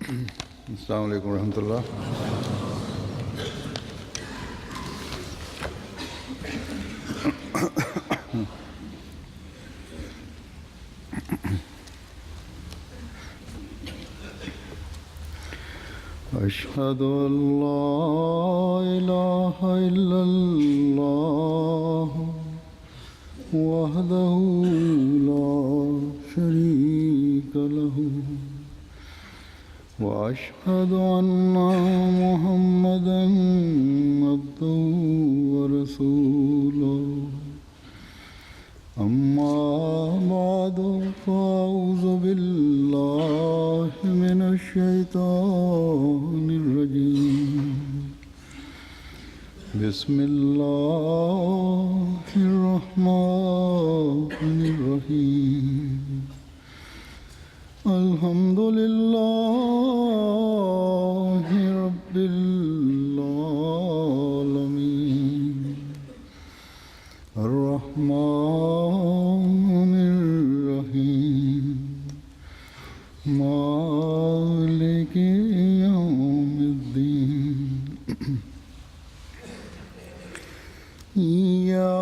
Esselamu Aleyküm ve Rahmetullah. أشهد أن لا إله إلا الله وحده لا شريك له وأشهد أن محمدا عبده ورسوله أما بعد فأعوذ بالله من الشيطان الرجيم بسم الله الرحمن الرحيم الحمد لله رب العالمين الرحمن الرحيم مالك يوم الدين إياك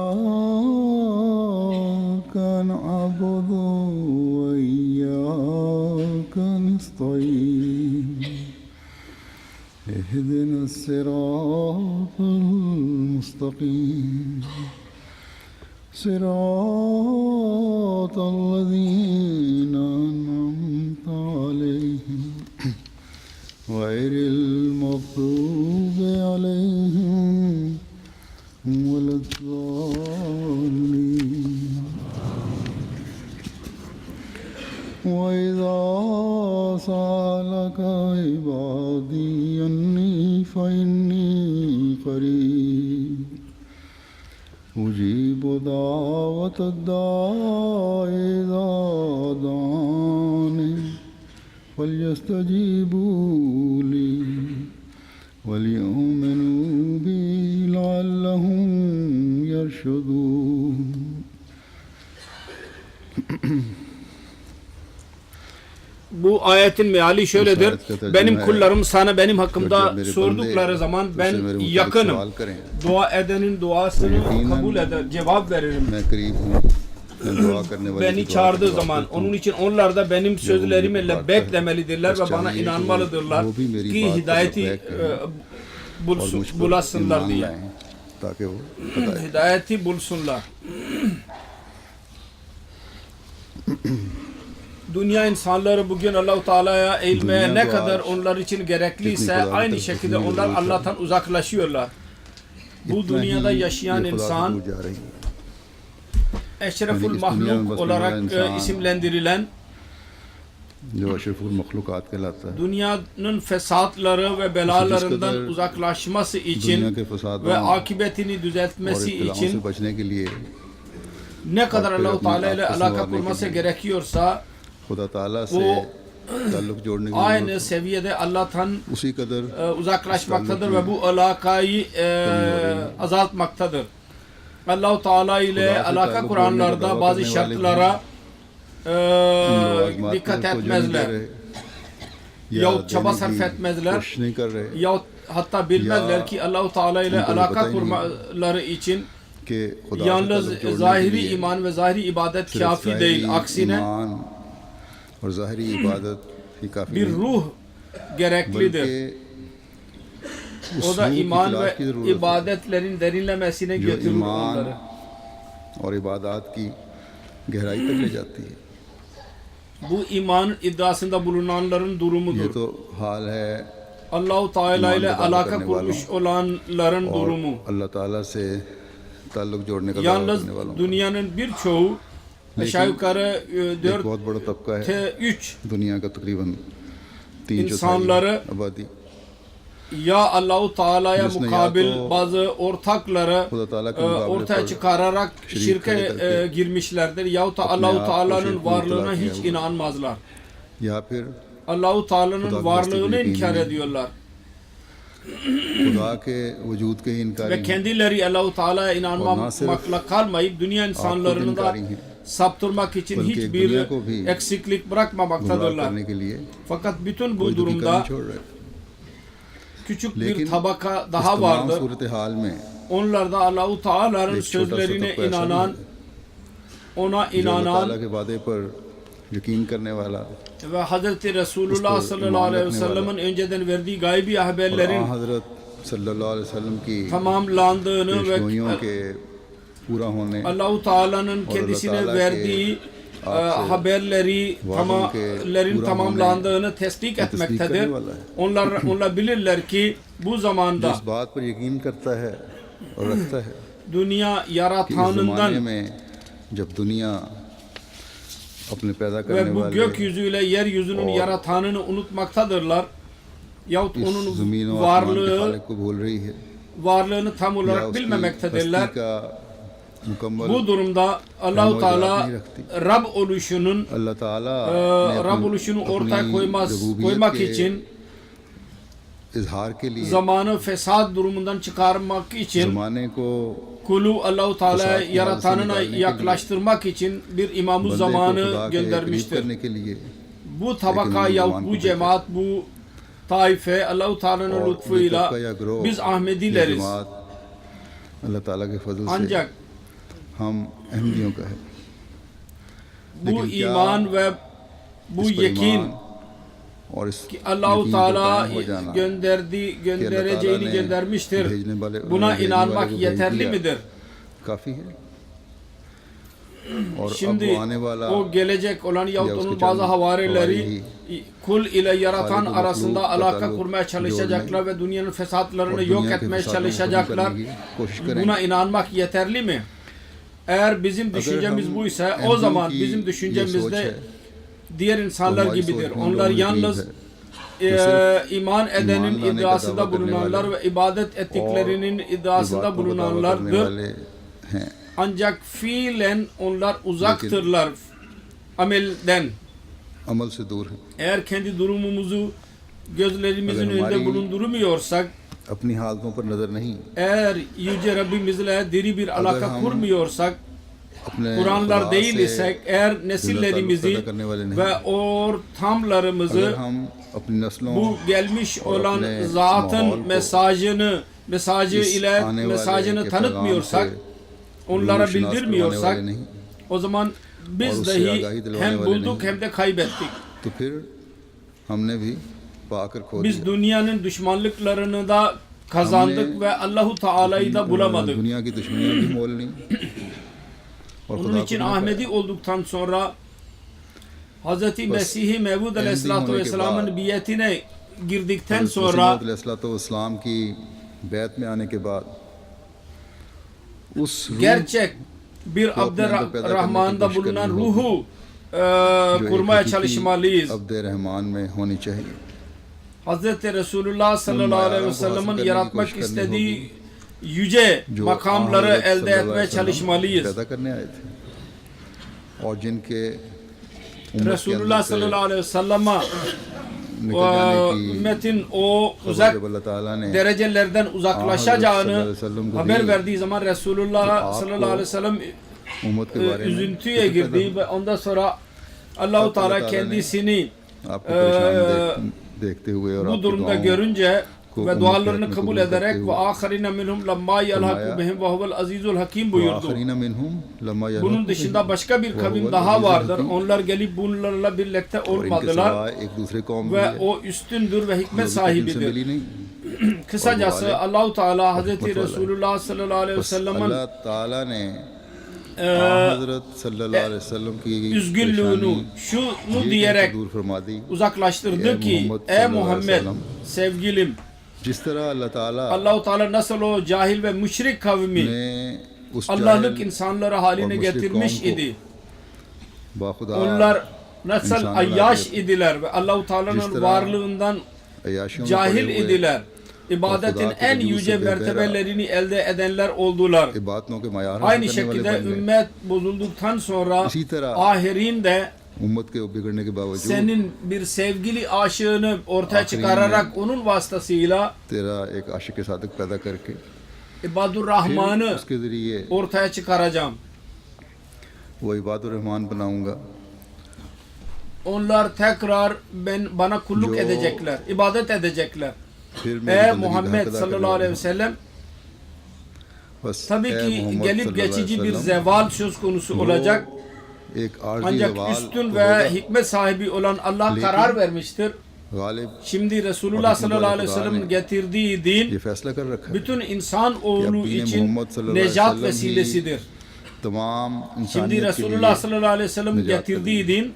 نعبد وإياك نستعين اهدنا الصراط المستقيم صراط الذين أنعمت عليهم غير المغضوب عليهم ولا الضالين وإذا سألك عبادي أني فإني قريب أجيب دعوة الداع إذا دعاني فليستجيبوا لي وليؤمنوا بي لعلهم يرشدون. Bu ayetin meali şöyledir. Benim kullarım sana benim hakkımda sordukları zaman ben yakınım. Dua edenin duasını kabul eder, cevap veririm. Beni çağırdığı zaman onun için onlar da benim sözlerimi beklemelidirler ve bana inanmalıdırlar ki hidayeti bulasınlar diye. Hidayeti bulsunlar. Dünya insanları bugün Allah-u Teala'ya eğilmeye ne kadar onlar için gerekliyse aynı şekilde onlar Allah'tan uzaklaşıyorlar. Bu dünyada yaşayan insan eşreful mahluk olarak isimlendirilen dünyanın fesatları ve belalarından uzaklaşması için ve akıbetini düzeltmesi için ne kadar Allah-u Teala ile alaka kurması gerekiyorsa o aynı seviyede Allah'tan uzaklaşmaktadır ve bu alakayı azaltmaktadır. Allah-u Teala ile alaka kuranlarda bazı şartlara dikkat etmezler. Yahut çaba sarf etmezler. Yahut hatta bilmezler ki Allah-u Teala ile alaka kurmaları için yalnız zahiri iman ve zahiri ibadet kafi değil. Aksine bir ruh gereklidir. O da iman ve ibadetlerin derinlemesine götürür onları. Bu iman iddiasında bulunanların durumudur. Allah-u Teala ile alaka kurmuş olanların durumu. Yalnız dünyanın birçoğu aşağı yukarı 4/3 insanları ya Allah-u Teala'ya mukabil bazı ortakları ortaya çıkararak şirke girmişlerdir yahut da Allah-u Teala'nın varlığına hiç inanmazlar. Allah-u Teala'nın varlığını inkar ediyorlar. ve kendileri Allah-u Teala'ya inanmamakla kalmayıp dünya insanlarını da saptırmak için Bəlkə hiçbir dünya ko bhi eksiklik गुमराह bırakmamaktadırlar. करने के लिए Fakat bütün bu कोई तरीका durumda नहीं छोड़ रहे। küçük Lekin bir tabaka इस daha तमाम vardır. सूरत हाल में Onlar da Allahu Teala'nın एक छोटा सा sözlerine तबका ऐसा inanan, भी ona है, जो अल्लाह inanan ताला के वादे पर यकीन करने वाला ve Hazreti Resulullah Usta sallallahu iman aleyhi ve etne sellem'in önceden verdiği gaybi और haberlerin हजरत सल्लल्लाहु अलैहि वसल्लम की tamamlandığını ve पेशगोइयों के पूरा होने Allahu Teala'nın Allah kendisine Teala verdiği haberlerin pura tamamlandığını tesdik tasdik etmektedir. करने वाला है। Onlar bilirler ki bu जो zamanda इस बात पर यकीन करता है और रखता है dünya कि इस ज़माने yaratanından में जब दुनिया अपने पैदा करने ve bu वाले gökyüzüyle yeryüzünün yaratanını unutmaktadırlar. Yahut इस onun ज़मीन और आसमान के varlığı खालिक को भूल रही है varlığını tam या olarak उसकी bilmemektedirler. हस्ती का मुकम्मल Bu durumda Allahu Teala Rab oluşunun अल्लाह ताला ने Rab oluşunu ortaya koymak için इजहार के लिए zamanı fesat durumundan çıkarmak için ज़माने को kulu Allahu Teala fesat ki yaratanına halde yaklaştırmak için bir imam-ı बंदे को zamanı खुदा के करीब göndermiştir. करने के लिए Bu tabaka Lakin yahut zaman bu kudreti. cemaat, bu taife Allahu Teala'nın और ये lütfuyla तबका या ग्रोह, biz ये Ahmedileriz. जमात अल्लाह ताला के फजल से Ancak हम अहमदियों का है bu Lekin kya iman ve bu इस पर yekin ईमान और इस ki Allahu यकीन पर Teala कायम हो जाना göndereceğini ne göndermiştir. भेजने वाले Buna भेजने inanmak वाले को भेज yeterli दिया, midir? काफी है और अब Şimdi वो आने वाला o gelecek olan yahut Ya onun uske bazı canım, havarileri kul ile yaratan Halik-i arasında mahluk alaka taalluk kurmaya çalışacaklar जोड़ने ve dünyanın और fesatlarını yok दुनिया के etmeye फसादों को खत्म çalışacaklar. करने की कोशिश करेंगे Buna inanmak yeterli mi? Eğer bizim düşüncemiz हम buysa o अहमदियों zaman की bizim ये düşüncemiz सोच de है, diğer insanlar हमारी gibidir. सोच में Onlar लोगों के yalnız करीब iman edenin iman लाने का iddiasında दावा करने bulunanlar वाले ve ibadet ettiklerinin iddiasında इबादतों का दावा करने bulunanlardır. वाले हैं Ancak fiilen onlar uzaktırlar amelden. अमल से दूर हैं Eğer kendi durumumuzu gözlerimizin Agar önünde hamari- bulundurmuyorsak, अपनी हालतों पर नजर नहीं eğer Yüce Rabbimizle diri bir alaka ham kurmuyorsak, अपने Kur'anlar खुदा değil से isek, eğer ताल्लुक nesillerimizi पैदा करने वाले नहीं ve ortamlarımızı अगर हम अपनी नस्लों bu gelmiş और olan अपने zatın माहौल को mesajı इस ile आने वाले mesajını के tanıtmıyorsak, पैगाम से onlara रूह शिनास करवाने bildirmiyorsak, वाले नहीं o zaman और biz उससे dahi आगाही दिलवाने hem वाले bulduk नहीं। hem de kaybettik. तो फिर हमने भी पाकर खो Biz दिया dünyanın düşmanlıklarını da kazandık Hamne- ve Allahu Teala'yı da bulamadık. दुनिया की दुश्मनियों की मोल नहीं और Onun खुदा için को नहीं Ahmedi olduktan sonra Hz. Mesih-i Mevud Aleyhisselatü होने के Vesselam'ın बाद, biyetine girdikten हज़रत sonra इस्लाम की बैत में आने के बाद उस रूह gerçek bir Yok, Abdurrahman'da koşuş bulunan करनी ruhu जो एक kurmaya हकीकी çalışmalıyız. अब्द रहमान में होनी चाहिए Hz. Resulullah sallallahu aleyhi ve sellem'in Kur'an yaratmak koşuş istediği yüce जो makamları हज़रत elde सल्लल्लाहु etmeye अलैहि वसल्लम çalışmalıyız. पैदा करने आए थे और जिनके उम्मत के Resulullah अंदर से sallallahu aleyhi ve sellem'e निकल जाने की ümmetin o खबर uzak जब अल्लाह ताला ने derecelerden Hazreti uzaklaşacağını sallallahu aleyhi ve sellem को haber दी, verdiği zaman Resulullah तो sallallahu aleyhi ve sellem उम्मत के बारे में üzüntüye फिक्र पैदा girdi ve ondan sonra Allahu Allah Teala Teala kendisini आपको परेशान देखते हुए और bu आपकी durumda दुआओं görünce को ve umut dualarını etme kabul kabul ederek करते ve हुए ahirine minhum lamma yalhaku फरमाया, bihim ve huvel azizul hakim buyurdu. आखरीन मिनहुम लम्मा Bunun यलहक़ु dışında बिहिम başka bir ve kavim huvel daha azizul vardır. hakim। Onlar gelip bunlarla birlikte और इनके olmadılar सिवा एक दूसरे कौम भी ve है o üstündür ve जो hikmet अभी तक इनसे sahibidir. मिली नहीं Kısacası Allahu Teala Hazreti hikmet var. Resulullah sallallahu aleyhi ve बस sellem'in अल्लाह ताला ने हजरत सल्लल्लाहु अलैहि वसल्लम की üzgünlüğünü परेशानी şunu ये diyerek कहकर दूर फरमा दी uzaklaştırdı Ey ki Muhammed ey sallallahu aleyhi ve Muhammed sellem, sevgilim जिस तरह अल्लाह ताला Allahu Teala nasıl o cahil ve müşrik kavmi ने उस Allah'lık जाहिल insanları haline और मुशरिक getirmiş कौम को idi. बाखुदा Onlar nasıl insanlar ayyaş gibi, idiler ve Allahu जिस Teala'nın तरह varlığından अय्याशियों में cahil पड़े हुए idiler. İbadetin Huda en ki yüce vücudu mertebelerini elde edenler oldular. इबादतों के मायार हासिल Aynı करने वाले şekilde बन गए। ümmet bozulduktan sonra İsi तरह ahirin de उम्मत के बिगड़ने के बावजूद senin bir sevgili aşığını ortaya Ahirin çıkararak onun vasıtasıyla तेरा एक आशिक सादिक पैदा करके İbadur फिर Rahman'ı उसके जरिए ortaya çıkaracağım. वो इबादुर रहमान बनाऊंगा Onlar tekrar bana kulluk Yo. edecekler, ibadet edecekler. फिर मेरी Ey बंदगी Muhammed का हक अदा sallallahu aleyhi ve करेगा। sellem, बस tabii ए ki मोहम्मद gelip सल्लल्लाहु अलैहि geçici bir वसल्लम, zeval söz konusu olacak. एक आर्जी Ancak जवाल üstün तो ve होगा, hikmet sahibi olan Allah Lekin- karar vermiştir. Ghalib Şimdi Resulullah sallallahu aleyhi ve sellem'in getirdiği din ये फैसला कर रखा है bütün insan oğlu Ya dini için Muhammed sallallahu aleyhi ve necat sellem vesilesidir. तमाम Şimdi इंसानियत के Resulullah लिए sallallahu aleyhi ve sellem'in necat getirdiği din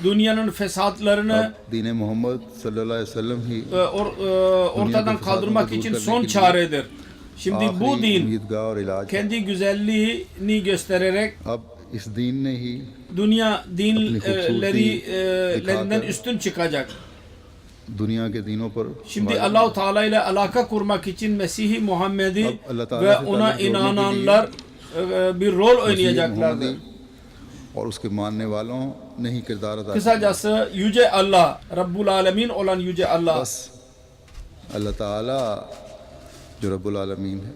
dünyanın fesatlarını दीन मोहम्मद सल्लल्लाहु अलैहि वसल्लम ही ortadan fesatını kaldırmak dur için करने son के लिए çaredir. Şimdi bu आखिरी din उम्मीदगाह और इलाज है। kendi güzelliğini göstererek अब इस दीन ने ही dünya खूबसूरती dinlerinden दिखाकर üstün çıkacak. दुनिया के दीनों पर Şimdi Allah-u Teala ile alaka kurmak için Mesih-i Muhammed'i Allah Teala ve se ona taalluk जोड़ने के inananlar bir rol मसीह oynayacaklardır. मोहम्मदी और उसके मानने वालों ने ही किरदार अदा किया। Kısacası Yüce Allah, Rabbul Alemin olan Yüce Allah. बस अल्लाह ताला जो रब्बुल आलमीन है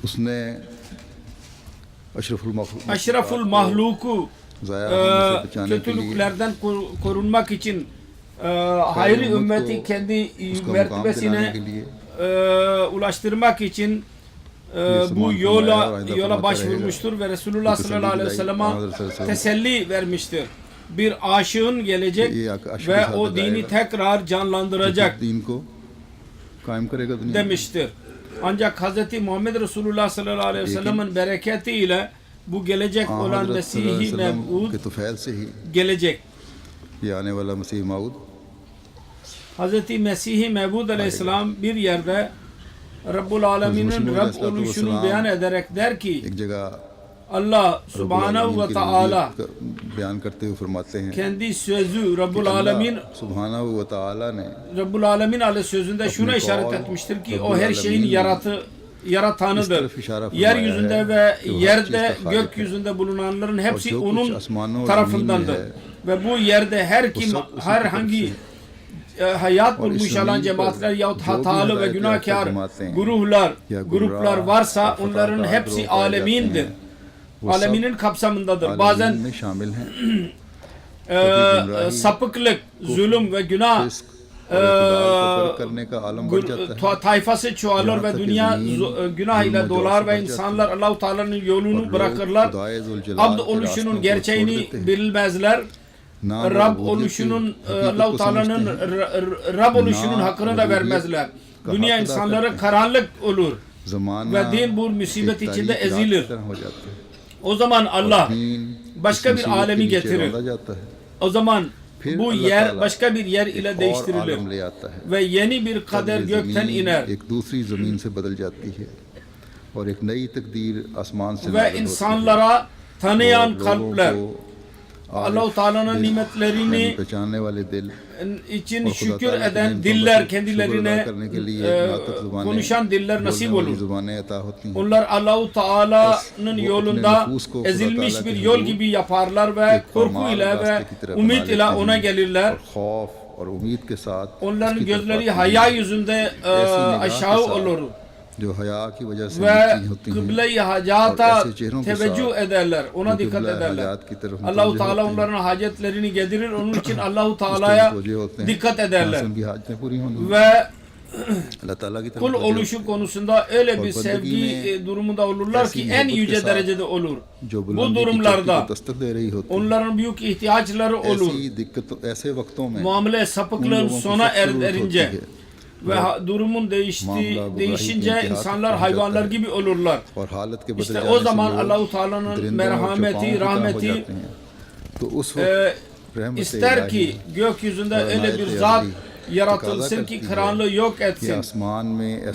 उसने Aşraful mahluku ज़ाया होने से बचाने के लिए kötülüklerden korunmak için hayri ümmeti kendi उसका मुकाम mertebesine दिलाने के लिए ulaştırmak için bu yola başvurmuştur ve Resulullah sallallahu aleyhi ve sellem'e teselli vermiştir. Bir aşığın gelecek ve o dini tekrar canlandıracak दीन को कायम करेगा दुनिया में। demiştir. Ancak Hz. Muhammed Resulullah sallallahu aleyhi ve sellem'in bereketiyle bu gelecek olan हज़रत सल्लल्लाहु अलैहि Mesih-i वसल्लम Mev'ud के तुफैल से ही gelecek. ये आने वाला मसीह माऊद Hz. Mesih-i Mev'ud aleyhisselam bir yerde Rabbul Alemin'in Rab oluşunu beyan ederek der ki एक जगह Allah रब्बुल subhanahu आलमीन ve की taala रबूबियत का बयान करते हुए फरमाते हैं kendi sözü Rabbul Alemin सुबहानहू व तआला ने Rabbul Alemin ale sözünde şuna işaret etmiştir ki o her şeyin yaratanıdır. Yeryüzünde ve yerde gökyüzünde bulunanların hepsi onun tarafındandır. Ve bu yerde her kim herhangi hayat bulmuş olan cemaatler yahut hatalı ve günahkar gruplar varsa onların hepsi alemindir. Aleminin kapsamındadır. Bazen शामिल हैं sapıklık, zulüm ve günah करने का आलम बढ़ जाता है। tayfası çoğalır ve dünya günah ile dolar ve insanlar Allah-u Teala'nın yolunu bırakırlar. Abd oluşunun gerçeğini bilmezler. Rab oluşunun Allah-u Teala'nın Rab oluşunun hakkını da vermezler. Dünya insanları karanlık olur ve din bu musibet içinde ezilir. O zaman Allah başka bir alemi getirir. O zaman bu yer başka bir yer ile değiştirilir ve yeni bir kader gökten iner एक दूसरी जमीन से बदल जाती है और एक नई तकदीर आसमान से ve insanlara tanıyan kalpler Allah-u Teala'nın nimetlerini पहचानने वाले दिल için şükür eden diller kendilerine konuşan diller nasip olur. Onlar Allah-u Teala'nın yolunda ezilmiş bir yol gibi yaparlar ve korkuyla ve umut ile ona gelirler. Onların gözleri haya yüzünde aşağı olur ve kıble-i hacata teveccüh ederler, ona dikkat ederler. Allah-u Teala onların hacetlerini getirir, onun için Allah-u Teala'ya dikkat ederler. Ve kul oluşu konusunda öyle bir sevgi durumunda olurlar ki en yüce derecede olur. Bu durumlarda onların büyük ihtiyaçları olur. Muamele sapıklığın sona erince ve durumun değişince insanlar hayvanlar gibi olurlar. İşte o zaman Allah-u Teala'nın merhameti, rahmeti ister ki gökyüzünde öyle bir zat yaratılsın ki karanlığı yok etsin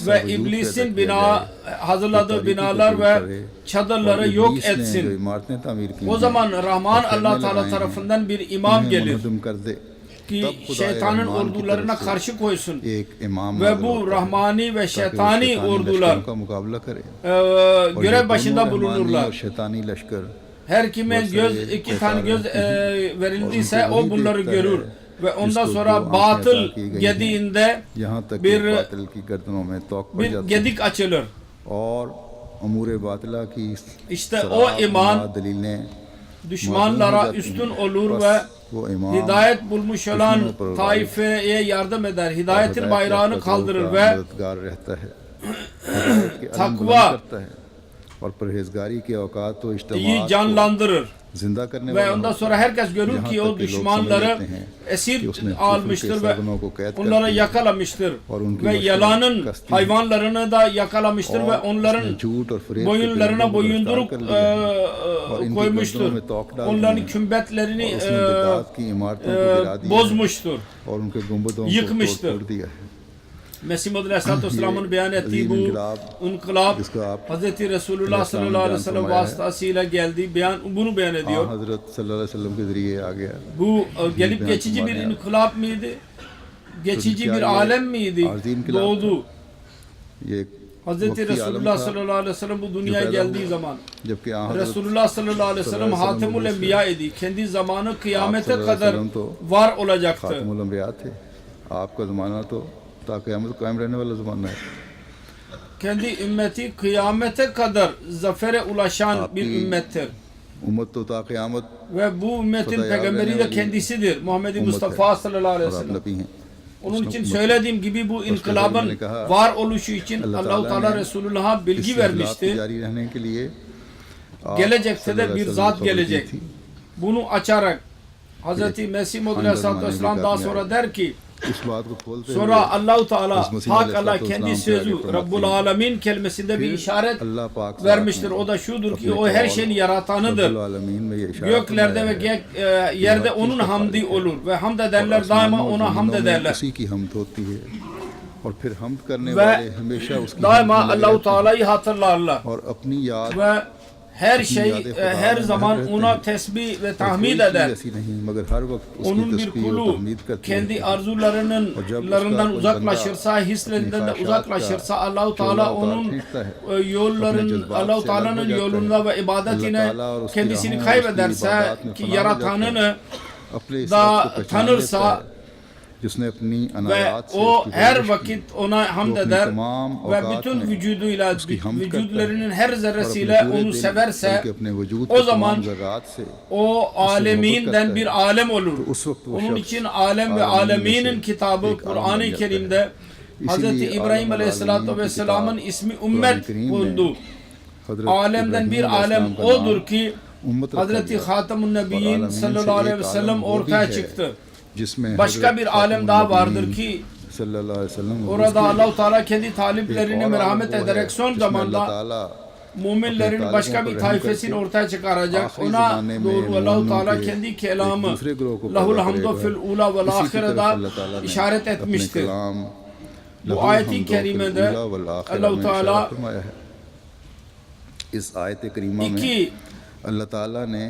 ve iblisin hazırladığı binalar ve çadırları yok etsin. O zaman Rahman Allah Teala tarafından bir imam gelir ki şeytanın ordularına karşı koysun ve bu rahmani ve şeytani ordular görev başında bulunurlar. Her kime iki tane göz verildiyse o bunları görür ve ondan जिसको sonra दो आंखें batıl अता की गई हैं, gediğinde यहाँ तक कि bir बातिल की गर्दनों में तोक पड़ bir जाती है gedik açılır. और अमूर बातिला की İşte सराब o iman मा दलीलें düşmanlara üstün olur ve वो इमाम hidayet bulmuş olan दुश्मनों पर taifeye yardım eder. और Hidayetin हिदायत bayrağını याफ्ता kaldırır का ve मददगार रहता है हिदायत के अलम takva बुलंद करता है और परहेजगारी के औकात व iyi इज्तिमाअत को canlandırır. जिंदा करने Ve वाला ondan होता sonra है। herkes görür यहाँ ki तक o कि लोग समझ düşmanları लेते हैं esir कि उसने almıştır küfür के ve सरगनों को कैद कर onları दिया yakalamıştır. और उनकी Ve मशहूर yalanın कश्ती hayvanlarını da yakalamıştır ve और onların उसने झूठ और फरेब के boyunlarına दरिंदों को boyunduruk गिरफ्तार कर लिया और इनकी koymuştur. गर्दनों में तोक डाल Onların दी kümbetlerini और उसने बिदात की इमारतों को गिरा दिया bozmuştur. और उनके गुंबदों को yıkmıştır. तोड़ दिया है। Mesih Muhammed Aleyhisselatü Vesselam'ın beyan ettiği bu inkılap जिसको आप Hz. Resulullah sallallahu aleyhi ve sellem vasıtasıyla geldi. Bunu beyan ediyor. हजरत सल्लल्लाहु अलैहि वसल्लम के जरिए आ गया। Bu gelip geçici bir inkılap mıydı? Geçici bir alem miydi? Doğdu. ये Hz. वक्ती आलम Resulullah था, sallallahu aleyhi ve sellem bu dünyaya पैदा geldiği हुआ। zaman जबकि यहाँ हजरत Resulullah sallallahu aleyhi ve sellem Hatemul Enbiya idi. Kendi zamanı kıyamete sallallahu kadar aleyhi ve sellem var olacaktı. खातमुल अंबिया थे। आपका ज़माना तो ता क़यामत कायम रहने वाला ज़माना है। Kendi ümmeti kıyamete kadar zafere ulaşan bir Abi, ümmettir. उम्मत तो ता क़यामत Ve bu ümmetin Sodaya peygamberi de evlenme kendisidir. Muhammed ümmet Mustafa है sallallahu aleyhi और ve आप sellem. नबी हैं। Onun için ümmet- söylediğim gibi bu inkılabın ne kaha, var oluşu için Allah Allah-u Teala Teala ne Resulullah'a bilgi इस vermişti. इखलास जारी रहने के लिए आप Gelecekte सल्लल्लाहु de अलैहि bir वसल्लम zat को gelecek. थी। Bunu açarak Hz. Mesih Muhammed Aleyhisselatü Vesselam daha sonra der ki इस बात को खोलते हुए sonra Allah-u Teala Biz Mesih Hak Allah Aleyhisselatü kendi Vesselam sözü ki Rabbul Alemin kelimesinde bir फिर işaret अल्लाह पाक साथ vermiştir. में O da şudur ki अपने o her Kaul şeyin yaratanıdır. रब्बुल आलमीन में ये इशारा Göklerde फरमाया ve है। yerde onun hamdi olur ve hamd ederler और daima आसमानों और ona hamd ज़मीनों में ederler. उसी की हमद होती है और फिर हमद करने Ve वाले हमेशा उसकी daima हमद में लगे Allah-u रहते हैं Teala'yı hatırlarlar. और अपनी याद Ve her şey yad-ı Huda her में zaman रहते ona हैं। tesbih ve और कोई tahmid चीज़ eder. ऐसी नहीं मगर हर वक्त उसकी Onun bir तस्बीह और kulu तहमीद करती kendi रहती है। arzularından और जब उसका कोई uzaklaşırsa, बंदा hislerinden de अपनी uzaklaşırsa ख्वाहिशात Allah-u का Teala शोला onun उतार खींचता है, yolların अपने जज्बात Allah-u से Teala'nın अलग हो जाता yolunda ve है। ibadetine Allah Teala और उसकी kendisini राहों और kaybederse उसकी इबादत में ki फना हो yaratanını अपने इस da रब को पहचान tanırsa लेता है, जिसने अपनी ve अनायात से o उसकी her परवरिश की। vakit ona hamd वो अपनी eder तमाम ve औकात bütün में vücuduyla, उसकी हमद करता है vücudlarının her और अपने zerresiyle पूरे onu दिल, severse बल्कि अपने वजूद o के zaman तमाम ज़रात से o aleminden bir alem olur. तो उस वक्त वो Onun शख्स için alem ve आलमीन में aleminin से kitabı एक आलम बन Kur'an-ı जाता है। Kerim'de Hz. İsiliye İbrahim Alem-ül Aleyhisselatü Alemin ki Vesselam'ın kitap, ismi Kur'an-ı ümmet Kerim bulundu. में हज़रत Alemden इब्राहीम bir alem अलैहिस्सलाम का odur नाम ki उम्मत रखा Hazreti गया। Hatemun और Nebiyyin आलमीन से sallallahu aleyhi एक ve आलम sellem वो भी ortaya है, çıktı. जिसमें Başka हज़रत bir alem खातमुन daha vardır नबीय्यीन ki सल्लल्लाहु अलैहि वसल्लम orada उसके Allah-u Teala kendi एक taliplerini और merhamet आलम वो है, ederek son जिसमें अल्लाह zamanda ताला müminlerin अपने başka तालिबों bir पर रहम taifesini करके ortaya çıkaracak. आखिरी Ona ज़माने में doğru Allah-u मोमिनों Teala के kendi एक kelamı दूसरे ग्रोह को Lahul पैदा hamdu करेगा। fil ula vel इसी की तरफ ahireda अल्लाह ताला ने işaret अपने etmiştir. कलाम Bu लहुल ayeti हम्दो फिल kerimede ऊला वल आखिरा Allah-u में Teala इशारा फरमाया है। इस आयत करीमा में iki अल्लाह ताला ने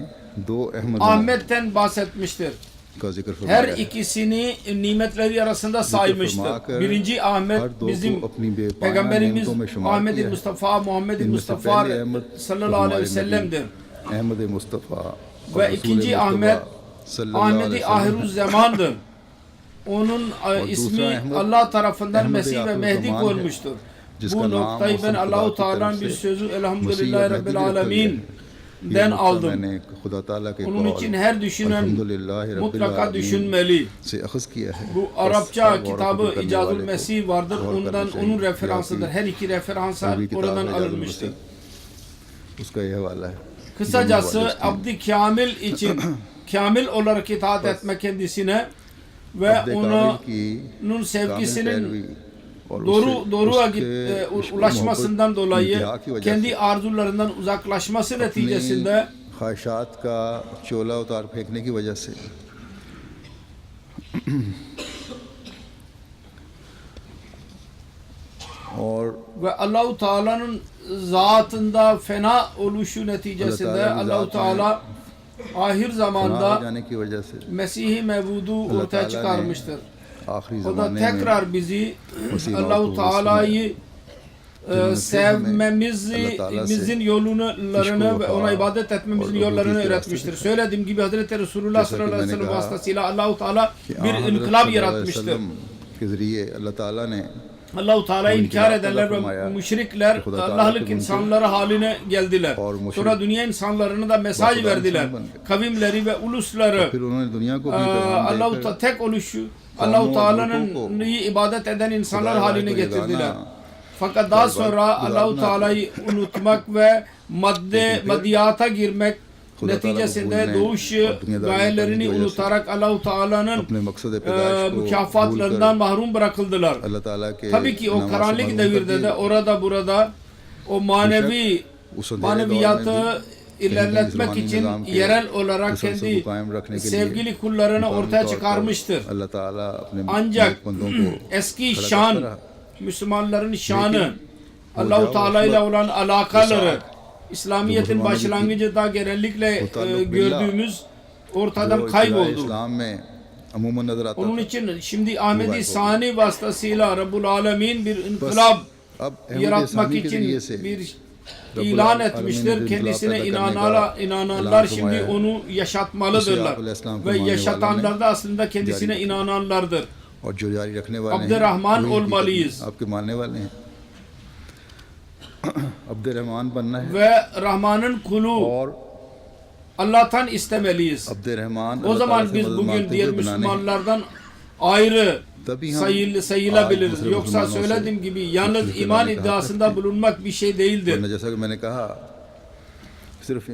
दो अहमद Ahmet'ten bahsetmiştir. का जिक्र Her फरमाया है। ikisini nimetleri arasında saymıştır. फरमाकर Birinci हर Ahmet दो bizim को अपनी बेपाया Peygamberimiz नेमतों में शुमार Ahmet-i किया है। Mustafa, Muhammed-i इनमें से Mustafa पहले अहमद sallallahu aleyhi ve हमारे sellem'dir. नबी अहमद मुस्तफ़ा और Ve रसूल ikinci मुस्तफ़ा Ahmet सल्लल्लाहु अलैहि Ahmet-i वसल्लम Ahiruz Zaman'dır. Onun और ismi दूसरा Ahmad Allah tarafından Ahmad Mesih ve आखिर Mehdi ज़मान है, koyulmuştur. जिसका Bu नाम noktayı ben उसने Allah-u खुदा की Teala'nın तरफ bir से sözü मसीह Elhamdülillahi और Rabbil महदी रखा Alemin गया है। ये den नुक्ता aldım. मैंने खुदा ताला के Onun कौल için her düşünen अल्हम्दुलिल्लाहि रब्बिल mutlaka आलमीन düşünmeli. से अखज़ किया है। Bu बस Arapça हर गौर kitabı करने İcazul वाले को Mesih vardır. गौर करना Ondan चाहिए। onun referansıdır. या Her iki referansa कोई भी किताब oradan है इजाज़ुल alınmıştır. मसीह, उसका यह हवाला है। Kısacası Abd-i Kamil için kamil olarak itaat etme kendisine ve अब्द कामिल की onun कामिल sevgisinin पैरवी और doğruya उसके ulaşmasından dolayı इंतहा की वजह से kendi arzularından uzaklaşması neticesinde ख्वाहिशात का चोला उतार फेंकने की वजह से और ve Allah-u Teala'nın zatında fena oluşu neticesinde Allah-u Teala'nın Allah-u Teala ahir फना हो zamanda जाने की वजह से Mesih-i Mevud'u Allah ortaya Teala çıkarmıştır. आखिरी O da ज़माने में tekrar bizi Mesih Allah-u Maud Teala'yı sevmemizin yollarını ve ona ibadet etmemizin yollarını öğretmiştir. Söylediğim gibi Hazreti Resulullah sallallahu aleyhi ve sellem vasıtasıyla Allah-u Teala bir inkılap yaratmıştır. Allah-u Teala'yı inkar edenler ve müşrikler Allah'lık insanları haline geldiler. Sonra dünya insanlarına da mesaj verdiler. Kavimleri ve ulusları Allah-u Teala tek oluşu, Allah-u Teala'nın ibadet eden insanlar haline getirdiler. Fakat daha sonra Allah-u Teala'yı unutmak ve maddiyata girmek neticesinde doğuş gayelerini unutarak Allah-u Teala'nın mükafatlarından mahrum bırakıldılar. Tabii ki o karanlık devirde de orada burada o maneviyatı ilerletmek için yerel olarak kendi sevgili kullarını ortaya çıkarmıştır. Ancak eski şan, Müslümanların şanı, Allah-u Teala ile olan alakaları, İslamiyet'in başlangıcında genellikle gördüğümüz ortadan kayboldu. Onun için şimdi Ahmedi Sani vasıtasıyla Rabbul Alemin bir inkılap yaratmak için bir ilan etmiştir. Kendisine inananlar şimdi onu yaşatmalıdırlar. Ve yaşatanlar da aslında kendisine inananlardır. Abdurrahman olmalıyız. Ve Rahman'ın kulu Allah'tan istemeliyiz. O zaman biz bugün diğer Müslümanlardan ayrı sayılabiliriz. Yoksa söylediğim gibi yalnız iman iddiasında bulunmak bir şey değildir.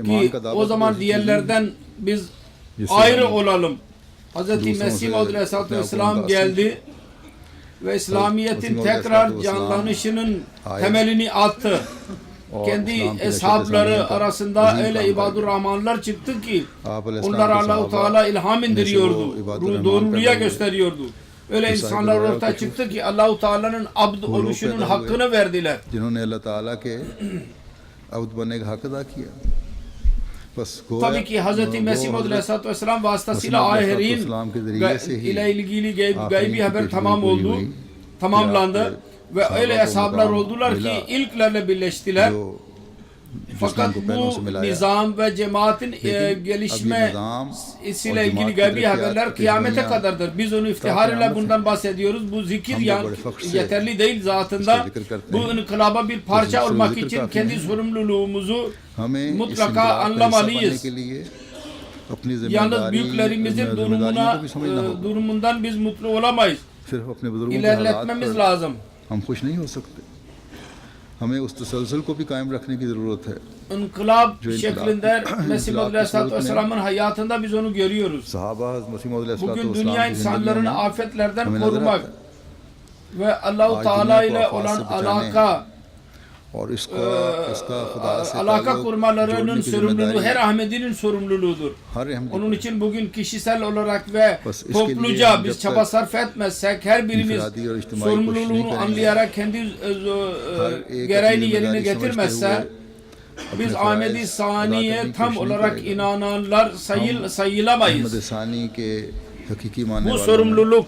Ki o zaman diğerlerden biz ayrı olalım. Hz. Mesih Aleyhisselatü Vesselam geldi ve İslamiyet'in tekrar canlanışının temelini attı. Kendi eshabları arasında öyle ibadur rahmanlar çıktı ki onlar Allah-u Teala ilham indiriyordu. Doğruluğa gösteriyordu. Öyle insanlar ortaya çıktı ki Allah-u Teala'nın abd oluşunun hakkını verdiler. Tabii ki Hz. Mesih Aleyhisselatü Vesselam vasıtasıyla ahirin ile ilgili gaybi haber tamamlandı ve öyle eshablar oldular ki ilklerle birleştiler. Fakat bu nizam ve cemaatin gelişmesiyle ilgili gaybi haberler kıyamete kadardır. Biz onu iftihar ile bundan bahsediyoruz. Bu zikir yeterli değil zatında. Bu inkılaba bir parça olmak için kendi sorumluluğumuzu mutlaka anlamalıyız. Yalnız büyüklerimizin durumundan biz mutlu olamayız. İlerletmemiz lazım. हमें उस तसलसल को भी कायम रखने की ज़रूरत है. İnkılap şeklinde Mesih Aleyhisselatü Vesselam'ın hayatında biz onu görüyoruz. Bugün dünya insanlarını afetlerden korumak ve Allah-u Teala ile olan alaka kurmalarının sorumluluğu her Ahmedi'nin sorumluluğudur. Onun için bugün kişisel olarak ve topluca biz çaba sarf etmezsek her birimiz sorumluluğunu anlayarak kendi gereğini yerine getirmezse biz Ahmedi Sani'ye tam olarak inananlar sayılamayız. Bu sorumluluk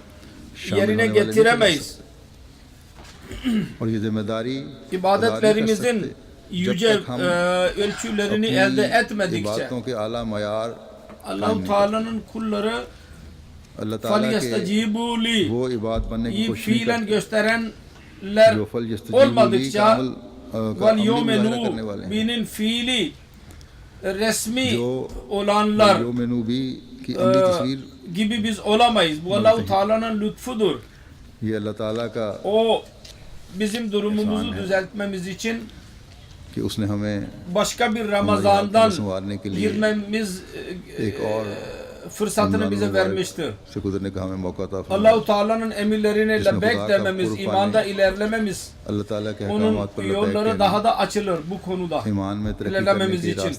yerine getiremeyiz. İbadetlerimizin yüce ölçülerini elde etmedikçe Allah-u Teala'nın kulları فَلْيَسْتَجِيبُوا لِي fiilen gösterenler olmadıkça وَالْيُؤْمِنُوا binin fiili resmi olanlar gibi biz olamayız. Bu Allah-u Teala'nın lütfudur. O bizim durumumuzu düzeltmemiz için başka bir Ramazan'dan girmemiz fırsatını bize vermiştir. Allah-u Teala'nın emirlerine lebbek dememiz, imanda ilerlememiz, onun yolları daha da açılır bu konuda ilerlememiz için.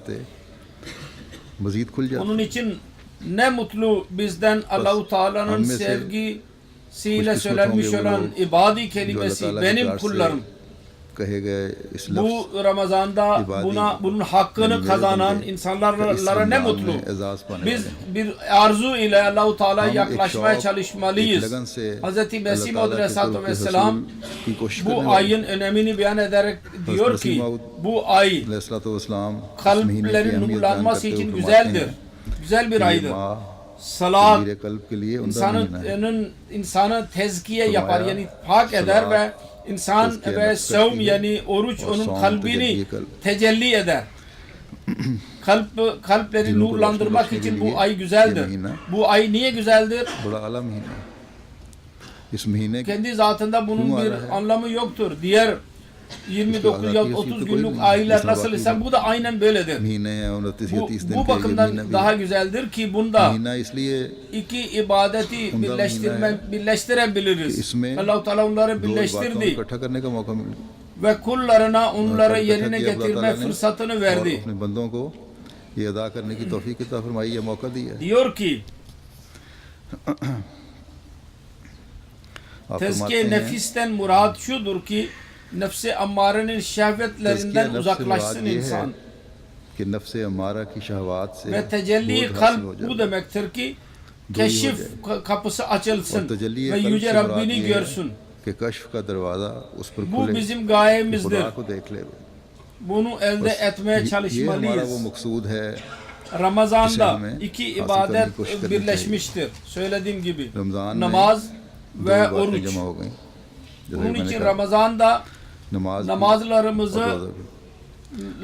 Onun için ne mutlu bizden Allah-u Teala'nın sevgisiyle söylenmiş olan ibadi kelimesi benim kullarım. कहे गए इस लफ्ज़ Bu Ramazan'da bunun hakkını kazanan insanlara ne mutlu. Biz bir arzu ile Allah-u Teala'ya yaklaşmaya çalışmalıyız. Hz. Mesih Maud Aleyhisselatü Vesselam bu ayın önemini beyan ederek diyor ki bu ay kalplerin nurlanması için güzeldir. Güzel bir aydır. Salat insanı tezkiye yapar, yani pak eder ve İnsan ve sevm yani oruç onun kalbini tecelli eder. Kalpleri nurlandırmak için bu ay güzeldir. Bu ay niye güzeldir? Kendi zatında bunun bir anlamı yoktur. Diğer 29 ya 30 günlük aylar nasıl ise bu da aynen böyledir. Bu bakımdan daha güzeldir ki bunda iki ibadeti birleştirebiliriz. Allah-u Teala onları birleştirdi ve kullarına onları yerine getirme fırsatını verdi. Diyor ki tezkiye nefisten murad şudur ki nefs-i ammarenin şehvetlerinden uzaklaşsın insan. Ve tecelli kalp bu demektir ki keşif kapısı açılsın ve Yüce Rabbini görsün. Bu bizim gayemizdir. Bunu elde etmeye çalışmalıyız. Ramazan'da iki ibadet birleşmiştir. Söylediğim gibi namaz ve oruç. Bunun için Ramazan'da namazlarımızı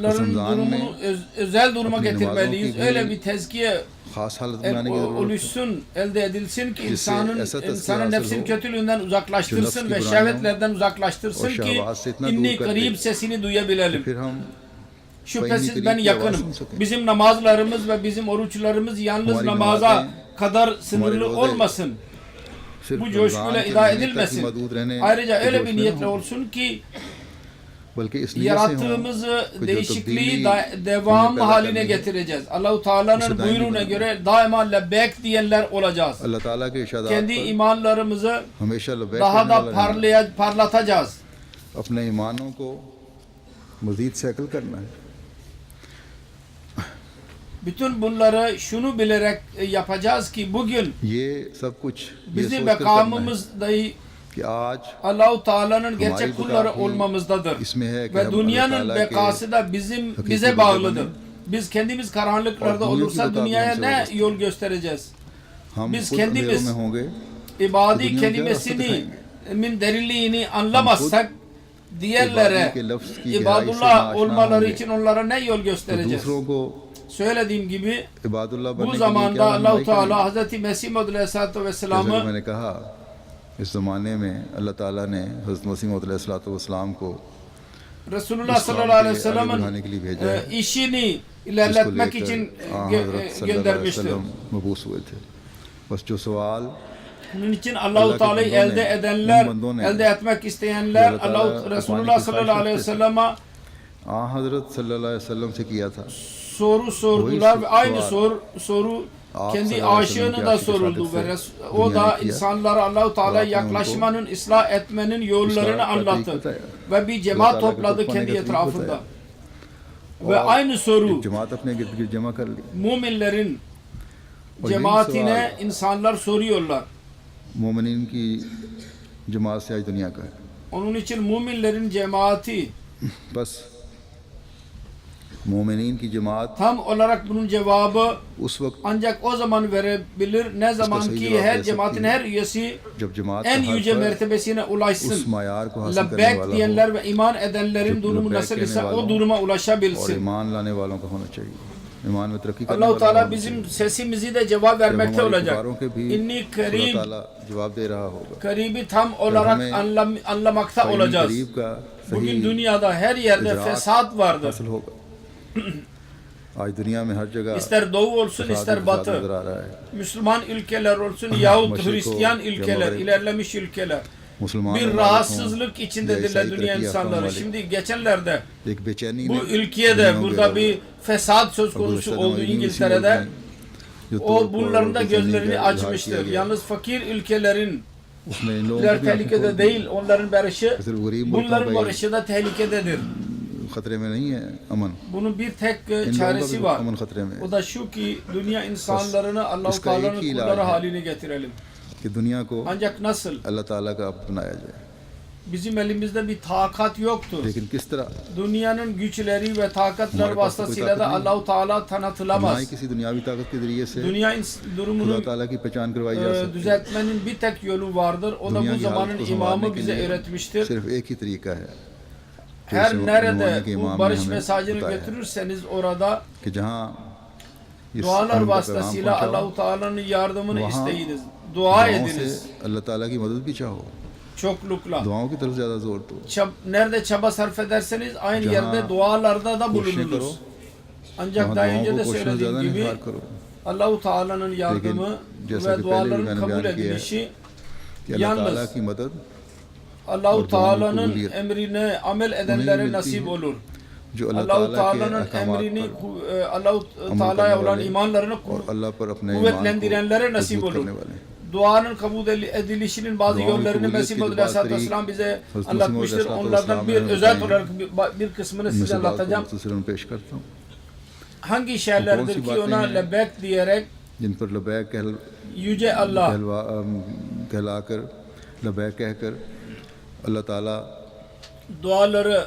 durumunu özel duruma getirmeliyiz. Öyle bir tezkiye oluşsun, elde edilsin ki insanın nefsin kötülüğünden uzaklaştırsın ve şehvetlerden uzaklaştırsın ki inni karib sesini duyabilelim. Şüphesiz ben yakınım. Bizim namazlarımız ve bizim oruçlarımız yalnız namaza kadar sınırlı olmasın. Bu coşkuyla ida edilmesin. Ayrıca öyle bir niyetle olsun ki yarattığımızı değişikliği devamlı haline getireceğiz. Allah-u Teala'nın buyruğuna göre daima lebbek diyenler olacağız. Kendi imanlarımızı daha da parlatacağız. Bütün bunları şunu bilerek yapacağız ki bugün bizim bekamımız dahi Allah-u Teala'nın gerçek kulları olmamızdadır. Ve dünyanın bekası da bize bağlıdır. Biz kendimiz karanlıklarda olursa dünyaya ne yol göstereceğiz? Biz kendimiz ibadi kelimesini min derinliğini anlamazsak diğerlere ibadullah olmaları için onlara ne yol göstereceğiz? Söylediğim gibi bu zamanda Allah-u Teala Hz. Mesih Maud Aleyhisselatü Vesselam'ı इस ज़माने में अल्लाह ताला ने हज़रत मसीह मौद अलैहिस्सलाम को Resulullah sallallahu aleyhi ve sellem'in işini ilerletmek için göndermiştir. Bunun için Allah-u Teala'yı elde edenler, elde etmek isteyenler Resulullah sallallahu aleyhi ve sellem'e soru sordular ve aynı soru kendi aşığını da soruldu ve o da insanlara Allah-u Teala'ya yaklaşmanın, ıslah etmenin yollarını anlattı ve bir cemaat topladı kendi etrafında. Ve aynı soru müminlerin cemaatine insanlar soruyorlar. Onun için müminlerin cemaati tam olarak bunun cevabı ancak o zaman verebilir ne zaman ki her cemaatin her üyesi en yüce mertebesine ulaşsın. Lebbek diyenler ve iman edenlerin durumu nasıl ise o duruma ulaşabilsin. Allah-u Teala bizim sesimizi de cevap vermekte olacak. İnni karibi tam olarak anlamakta olacağız. Bugün dünyada her yerde fesat vardır. İster doğu olsun ister batı, Müslüman ülkeler olsun yahut Hristiyan ülkeler, ilerlemiş ülkeler bir rahatsızlık içindedirler dünya insanları. Şimdi geçenlerde bu ülkede burada bir fesat söz konusu oldu İngiltere'de. O bunların da gözlerini açmıştır. Yalnız fakir ülkelerin उसमें इन लोगों को भी आंखें खोल tehlikede दी। değil, onların barışı, सिर्फ गरीब मुल्कों bunların का barışı da tehlikededir. खतरे में नहीं है अमन, Bunun bir tek इन लोगों का çaresi भी var. अमन खतरे में है O da şu ki dünya insanlarını Allah-u iska ek Teala'nın hi kulları ilaç hai. haline getirelim. कि दुनिया को Ancak nasıl? अल्लाह ताला का अब बनाया जाए। Bizim elimizde bir takat yoktur. लेकिन किस तरह, Dünyanın güçleri ve takatları Hamaरे पास तो vasıtasıyla कोई da ताकत नहीं। Allah-u Teala ना ही tanıtılamaz. किसी दुनियावी ताकत के जरिए से Dünya खुदा durumunu ताला की पहचान करवाई जा सकती है। düzeltmenin bir tek yolu vardır. O da दुनिया bu की हालत zamanın को imamı संभालने के bize लिए öğretmiştir. सिर्फ एक ही तरीका है कि Her इस nerede ज़माने के इमाम bu ने barış हमें mesajını बताया götürürseniz orada कि जहाँ इस dualar अमन का पैगाम vasıtasıyla पहुंचाओ, Allah-u Teala'nın yardımını वहाँ isteyiniz. Dua दुआओं से ediniz. अल्लाह ताला की मदद भी चाहो, Çoklukla. दुआओं की तरफ ज़्यादा जोर दो। Nerede çaba sarf ederseniz aynı Caha yerde dualarda da कोशिशें करो, bulununuz. Ancak वहाँ daha दुआओं önce को de कोशिशों से söylediğim ज़्यादा gibi निखार करो Allah-u Teala'nın yardımı जैसा कि ve पहले भी duaların मैंने kabul बयान किया है edilişi कि अल्लाह yalnız ताला की मदद Allah-u और दुआओं की Teala'nın कबूलियत emrine amel उन्हें edenlere मिलती nasip है olur. जो अल्लाह Allah-u ताला के Teala'nın अहकामात emrini पर Allah-u अमल Teala'ya करने olan वाले imanlarını और अल्लाह पर अपने ईमान kuvvetlendirenlere को nasip मजबूत olur. करने वाले। Duanın kabul edilişinin bazı Duanın yollarını kabuliyet Mesih ki Maud bazı Aleyhisselatü tariq Vesselam bize Hazreti anlatmıştır. Mesih Maud Onlardan bir Aleyhisselam'ın özet बताई olarak bir kısmını इनमें size से बात को anlatacağım. मुख्तसरन पेश करता हूँ। Hangi कौन şeylerdir सी ki बातें ona हैं lebek diyerek जिन पर लबैक Yüce Allah कहलाकर लबैक कहकर अल्लाह ताला duaları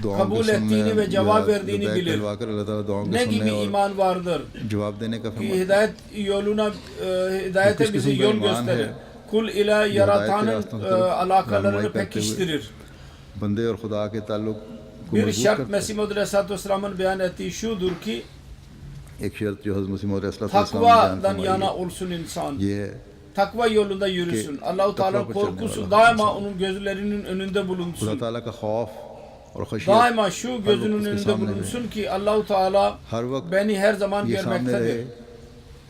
दुआओं kabul के ettiğini ve cevap सुनने, verdiğini लबैक bilir. कहलवाकर अल्लाह ताला दुआओं के Ne सुनने gibi और iman vardır जवाब देने का ki फरमान। hidayet yoluna hidayete Dokuz bizi kısım yol bir iman gösterir. है, Kul ile yaratanın alakalarını रहनुमाई करते हुए pekiştirir. बंदे और खुदा के ताल्लुक को Bir मजबूत şart करता है। Mesih Maud Aleyhisselatü Vesselam'ın beyan ettiği şudur ki एक शर्त जो हज़रत मसीह मौद अलैहिस्सलाम ने बयान takvadan फरमाई yana है, olsun insan. ये है Takva yolunda yürüsün. Allah-u Teala'nın takva korkusu çözmeye daima onun gözlerinin önünde खुदा bulunsun. ताला का खौफ और खशियत Daima şu gözünün उसके önünde सामने bulunsun ki Allah-u Teala हर वक्त beni her zaman ये सामने görmektedir. रहे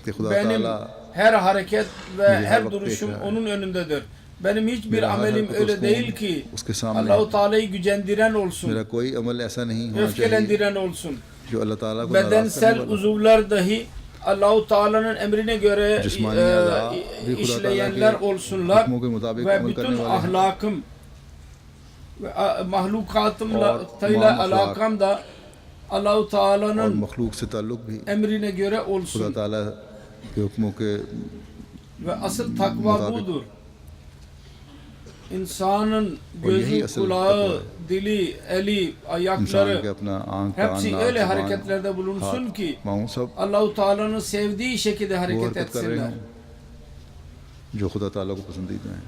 कि खुदा Benim ताला her hareket ve her her vakit duruşum देखा है। onun önündedir. Benim hiçbir मेरा हर amelim हरकत öyle उसको değil ki उसके सामने Allah-u Teala'yı gücendiren olsun, मेरा कोई अमल ऐसा नहीं होना चाहिए öfkelendiren olsun. जो अल्लाह ताला को नाराज Bedensel करने वाला। uzuvlar dahi Allah-u Teala'nın emrine göre Cismani a'za bir Huda işleyenler Teala ke olsunlar hukmu ke mutabik ve amal bütün karne wale hain. ahlakım ve mahlukatımla और tayla तमाम alakam da Allah-u और Teala'nın मखलूक से ताल्लुक भी emrine göre खुदा olsun ताला के हुक्मों के ve asıl takva mutabik. budur. İnsanın O yही gözü, asıl kulağı, takva. dili, eli, इंसान के ayakları अपना आंख कान hepsi नाक öyle जुबान hareketlerde bulunsun हाथ ki पाँव सब Allah-u Teala'nın sevdiği şekilde वो hareket हरकत कर रहे etsinler. हों जो खुदा ताला को पसंदीदा है।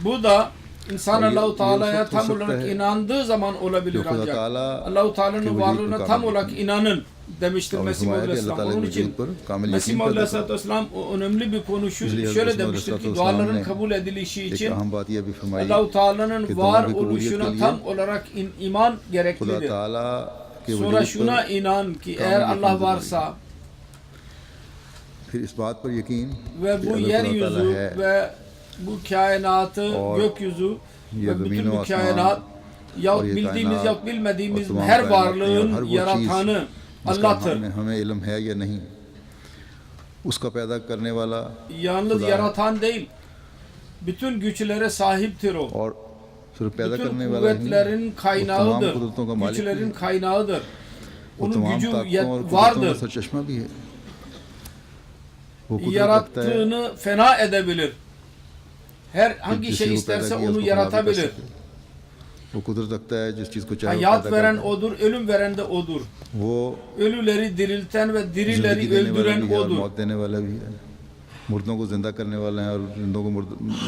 Bu da insan Hayır, Allah-u Teala'ya yoksa tam fırsat olarak da- inandığı zaman olabilir Yok, Allah ancak. Teala Allah-u ki Teala'nın vücut varlığına bir tam kamil olarak inanın demiştir और Mesih Maud फरमाया कि अल्लाह Aleyhisselam. ताला Onun के için वजूद पर कामिल Mesih यकीन Maud पैदा Aleyhisselatü करता Vesselam o önemli bir konu İzliye şöyle Hazreti demiştir ki Aleyhisselatü duaların Vesselam kabul edilişi एक için अहम बात यह भी फरमाई Allah-u Teala'nın कि var दुआ की कबूलियत oluşuna के लिए tam olarak iman खुदा gereklidir. ताला के Sonra वजूद şuna पर inan ki kamil eğer yekîn Allah ज़रूरी varsa फिर इस बात पर यकीन ve कि bu अगर खुदा ताला yeryüzü है ve bu kainatı, और gökyüzü ये ve bütün ज़मीन bu व kainat और yahut ये bildiğimiz कायनात yahut bilmediğimiz और तमाम her कायनात varlığın और हर वो yaratanı जिसका Allah'tır. हमें इल्म है या नहीं उसका पैदा करने वाला Yalnız खुदा है। yaratan değil, bütün güçlere sahiptir o. और सिर्फ पैदा Bütün करने वाला नहीं kuvvetlerin वो तमाम kaynağıdır, कुदरतों का मालिक भी güçlerin है। kaynağıdır. वो Onun तमाम gücü ताकतों और कुदरतों का vardır. सरचश्मा भी है। वो कुदरत रखता है Yarattığını fena edebilir. Her कि hangi जिस şey चीज़ को isterse पैदा किया onu उसको फना भी कर yaratabilir. सके। वो कुदरत रखता है जिस चीज़ को चाहे वो Hayat पैदा veren करता है। odur, ölüm veren de odur. वो Ölüleri dirilten ve जिंदगी dirileri देने वाला öldüren भी है और odur. मौत देने वाला भी है। मुर्दों को जिंदा करने वाला है और जिंदों को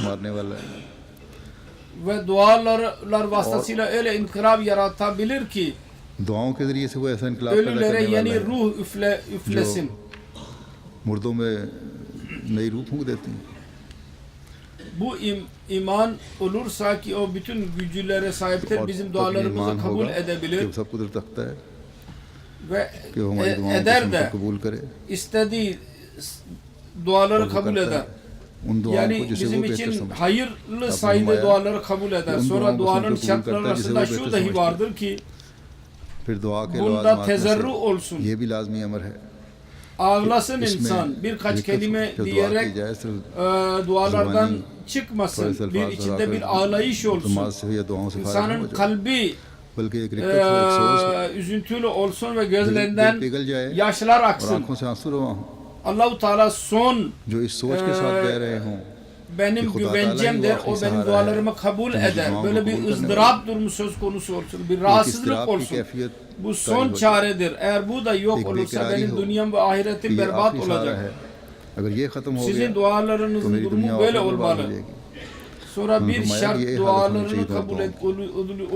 मारने वाला है। Ve dualar vasıtasıyla öyle inkılap yaratabilir ki दुआओं के जरिए से वो ऐसा इनकलाब पैदा ölülere करने वाला yeni है ruh üflesin. मुर्दों में नई रूह फूंक देती हैं। Bu iman olursa ki o bütün gücülere sahiptir, और bizim तब dualarımızı ईमान kabul होगा कि edebilir वो सब कुदरत रखता है ve कि वो हमारी दुआओं को eder सुनकर de कबूल करे istediği duaları और वो kabul करता eder. है। उन दुआओं को Yani जिसे वो bizim बेहतर için समझे। hayırlı Abdülhamid sayıda ya, duaları kabul eder. un Sonra duanın duanın kısmını şartları kabul eder, arasında जिसे वो şu बेहतर dahi समझता है। vardır ki फिर दुआ के bunda लवाज़िमात में tezerru से olsun. ये भी लाजमी अमर है ağlasın इसमें insan birkaç जिक्र kelime जो दुआ diyerek की जाए सिर्फ dualardan जुबानी çıkmasın. थोड़े से Bir अल्फाज içinde दोहराकर bir ağlayış olsun. नमाज से या दुआओं से फारिग İnsanın हो जाए, kalbi बल्कि एक रिक्कत हो, एक सोच हो, üzüntülü olsun ve दिल gözlerinden पिघल जाए yaşlar और aksın. आंखों से आंसू रवा हों, Allah-u Teala son जो इस सोच के साथ कह रहे हों benim कि खुदा güvencemdir. ताला ही O वाकई benim सहारा dualarımı है, kabul तो मुझे eder. दुआओं Böyle को bir कबूल करने ızdırap durumu söz konusu olsun. Bir एक rahatsızlık इस्तिराब की olsun. कैफियत Bu तारी son हो जाए, çaredir. Eğer bu da yok एक olursa बेकरारी benim हो dünyam ve कि ahiretim ये berbat आखिरी सहारा olacak. है, अगर ये खत्म हो Sizin गया तो dualarınızın मेरी दुनिया durumu और böyle बर्बाद हो olmalı. जाएगी। Sonra bir Numayan şart diye halet dualarının olacak kabul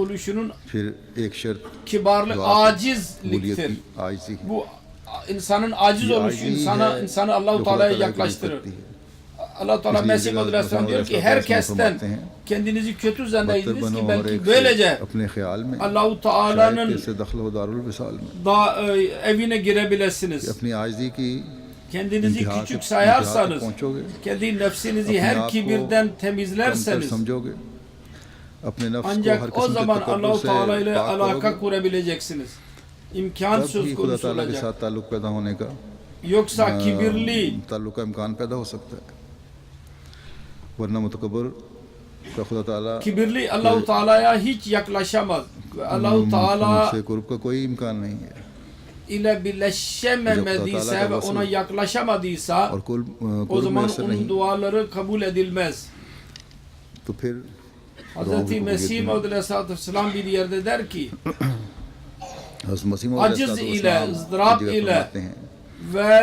oluşunun फिर एक शर्त kibarlık, दुआ की acizliktir. कबूलियत की आजिज़ी है। Bu insanın aciz ये oluşu आजिज़ी insanı है Allah-u जो Teala'ya खुदा ताला की yaklaştırır. करती है। Allah-u Teala İsmi Mesih Celal Aleyhisselam diyor ki Aleyhisselam herkesten फरमाते हैं, kendinizi kötü बदतर zannettiniz बनो ki और belki एक से böylece अपने ख्याल में Allah-u शायद Teala'nın कैसे दखल हो दारुल विसाल में evine कि girebilirsiniz. अपनी आजिज़ी की Kendinizi इंतहा küçük तक sayarsanız, पहुंचोगे, kendi nefsinizi अपने her आप को kibirden कमतर temizlerseniz समझोगे, अपने नफ्स को हर ancak o किस्म के zaman तकब्बुर Allah-u से Teala ile पाक alaka करोगे, kurabileceksiniz. İmkan तब söz ही खुदा konusu ताला के olacak. साथ ताल्लुक पैदा होने का Yoksa kibirli, ताल्लुक का इम्कान पैदा हो सकता है, वरना मुतकब्बर का खुदा ताला kibirli Allah-u Teala'ya hiç yaklaşamaz. Ve Allah-u Teala से कुर्ब का कोई इम्कान नहीं है ile birleşememediyse ve ona yaklaşamadıysa और कुल o कुर्ब zaman मैसर onun नहीं, duaları kabul edilmez. तो फिर Hz. Mesih Maud Aleyhisselatü Vesselam bir yerde der ki हज़रत मसीह मौद aciz अलैहिस्सलातु ile, वस्सलाम ızdırap जगह ile फरमाते हैं ve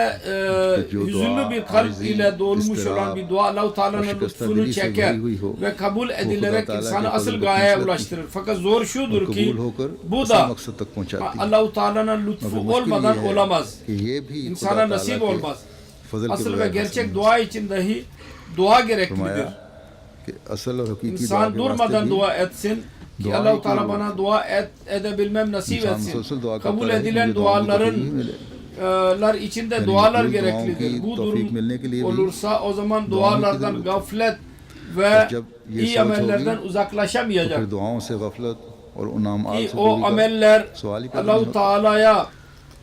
जो hüzünlü dua, bir kalp acizi, ile dolmuş ıstırap, olan bir dua Allah-u Teala'nın şikasta lütfunu dili se çeker भरी हुई हो, ve kabul edilerek Teala insanı के asıl फजल gayeye व ulaştırır. Fakat zor और şudur कबूल ki होकर bu असल da मकसद तक पहुंचाती है। Allah-u Teala'nın मगर lütfu मुश्किल olmadan ये है olamaz. कि ये भी खुदा İnsana ताला nasip के olmaz. फजल के Asıl ve बगैर gerçek हासिल dua için dahi dua gereklidir. फरमाया कि असल और हकीकी दुआ İnsan के वास्ते durmadan भी dua etsin ki Dua Allah-u ki Teala bana dua edebilmem nasip इंसान etsin. मुसलसल दुआ करता Kabul रहे कि edilen मुझे दुआओं की duaların तौफीक मिले। lar içinde Yani dualar bu gereklidir. duaओं की Bu तौफीक मिलने के लिए durum भी olursa o zaman दुआओं की dualardan जरूरत है। gaflet ve और जब ये iyi सोच amellerden होगी, तो uzaklaşamayacak. फिर दुआओं से गफलत और उनामात Ki से o दूरी का ameller सवाल ही पैदा नहीं Allah-u होता। Teala'ya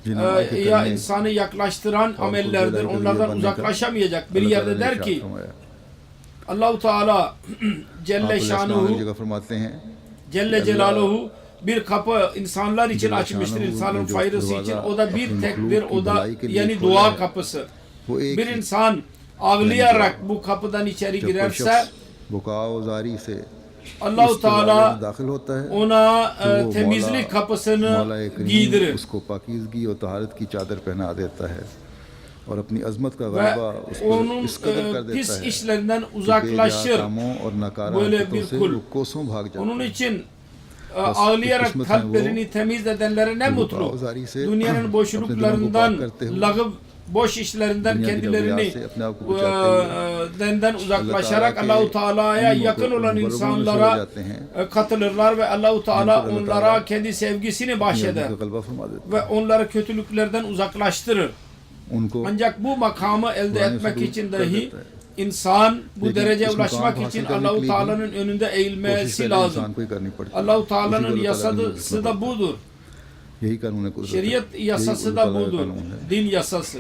जिन्हें के ya करने insanı yaklaştıran और amellerdir. खुदा के Onlardan जरिए बनने का uzaklaşamayacak. Bir अल्लाह yerde ताला ने der इरशाद ki फरमाया। Allah-u Teala आप Celle अलैहिस्सलाम एक Şanuhu जगह फरमाते हैं Celle Allah Celaluhu bir kapı insanlar için Celle açmıştır, Şanuhu insanın जो faydası दरवाजा için. O da bir अपनी tekdir, मखलूक की o da भलाई के लिए yani खोला dua है। kapısı. वो एक Bir ही insan ağlayarak bu kapıdan içeri जब कोई girerse शख्स बुकाओ जारी से Allah-u इस दरवाजे Teala में दाखिल होता है ona तो वो temizlik kapısını मौला करीम giydirir. उसको पाकीज़गी और तहारत की चादर पहना देता है और अपनी अजमत का Ve गलबा उस पर onun इस कदर कर देता pis है işlerinden कि बेजा uzaklaşır. कामों और नकारा Böyle हरकतों bir से kul. वो कोसों भाग जाता Onun है। için Bas, ağlayarak kısmet kalplerini temiz edenlere ne bu mutlu. kavzari se Dünyanın अपने boşluklarından, दिलों को पाक करते हुए, lağım boş işlerinden दुनिया की kendilerini रवैयात से अपने आप को बचाते हुए denden uzaklaşarak Allah Teala Allah-u Teala'ya के yakın olan मुकर्रम में insanlara हो जाते हैं, katılırlar ve Allah-u Teala Allah onlara Teala kendi sevgisini अपनी bahşeder अजमत का गलबा फरमा देता ve onları kötülüklerden uzaklaştırır. है। उनको Ancak bu makamı elde Kur'an-ı etmek Kerim için कर dahi देता है। insan bu Lekin dereceye इस ulaşmak मुकाम को için हासिल करने Allah-u के लिए Teala'nın önünde कोशिश eğilmesi पहले lazım. इंसान को ही करनी पड़ती है। Allah-u इसी Teala'nın को अल्लाह ताला ने yasası da budur. यही कानून कुदरत है। Şeriat यही yasası अल्लाह da ताला का budur. कानून है। Din yasası.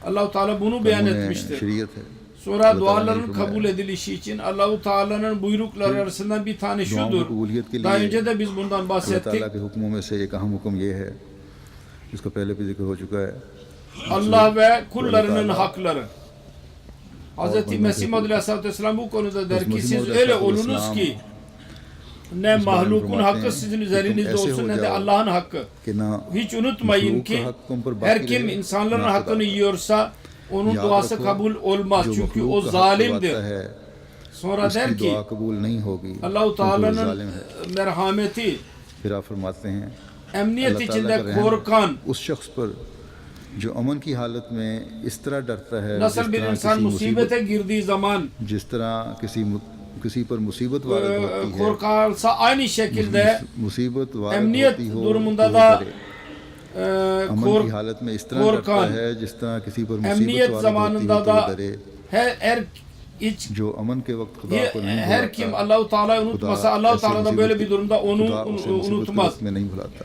Allah-u Teala bunu beyan कानून etmiştir. शरीयत है। Sonra Allah duaların Teala kabul edilişi için Allah-u Teala'nın buyrukları arasından bir tane दुआओं की şudur. कबूलियत के Daha लिए önce de biz bundan अल्लाह bahsettik. ताला के हुक्मों में से एक अहम हुक्म ये है, जिसका पहले भी जिक्र हो चुका है, Allah ve kullarının Teala hakları. Hz. Mesih Maud Aleyhisselatü Vesselam bu konuda der ki Mesih siz Maud öyle Aleyhisselatü olunuz Vesselam ki ne इस बारे में mahlukun फरमाते hakkı हैं sizin कि üzerinizde तुम ऐसे olsun हो ne de जाओ Allah'ın hakkı. कि ना Hiç unutmayın मखलूक ki का हक तुम पर her बाकी kim रहे, insanların ना hakkını खुदा। yiyorsa onun याद duası रखो, kabul olmaz. जो Çünkü मखलूक o का हक zalimdir. दबाता है, Sonra उसकी der ki दुआ कबूल नहीं होगी, Allah-u क्योंकि वो Teala'nın जालिम है। merhameti, फिर आप फरमाते हैं emniyet अल्लाह ताला içinde का रहम korkan उस शख्स पर जो अमन की हालत में इस तरह डरता है, nasıl bir insan musibete girdiği zaman जिस तरह किसी पर मुसीबत वारद होती है, korkarsa aynı şekilde मुसीबत वारद emniyet होती हो durumunda तो da वो डरे। अमन की हालत में इस तरह डरता korkan, है जिस तरह किसी पर मुसीबत emniyet वारद होती हो zamanında तो da वो डरे। जो अमन के वक्त खुदा को नहीं her kim भुलाता, Allah-u Teala'yı unutmasa Allah-u ऐसी Teala da böyle मुसीबत bir durumda onu खुदा उसे मुसीबत के unutmaz. वक्त में नहीं भुलाता।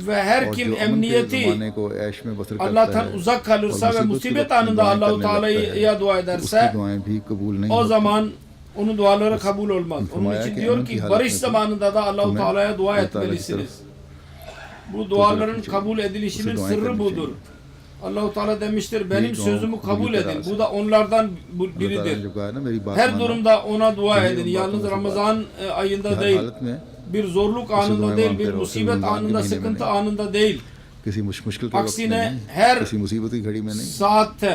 ve her और kim जो अमन के emniyeti ज़माने को ऐश में बसर करता Allah'tan है uzak kalırsa और ve मुसीबत की musibet वक्त में anında दुआएं Allah-u करने लगता है, Teala'ya dua उसकी ederse दुआएं भी कबूल नहीं o होती। zaman onun duaları kabul olmaz. Onun फरमाया için कि diyor अमन की ki हालत barış में zamanında da Allah-u तुम्हें Teala'ya dua अल्लाह ताला की etmelisiniz. तरफ Bu duaların चाहिए, kabul edilişinin उसे दुआएं sırrı करनी budur. Allah-u Teala demiştir benim दुआओं sözümü को kabul कबूल edin. करा Bu da onlardan अल्लाह ताला ने biridir. जो कहा है ना, मेरी बात Her मानना, durumda ona dua Yeni edin. yıl Yalnız bakımı Ramazan ayında हर değil. हालत में Bir zorluk Usul anında duayı değil, मांगते bir रहो, musibet Ramadan के anında, महीने में sıkıntı नहीं, anında değil. किसी मुश्किल के वक्त में Aksine नहीं, her किसी मुसीबत की घड़ी में नहीं, saatte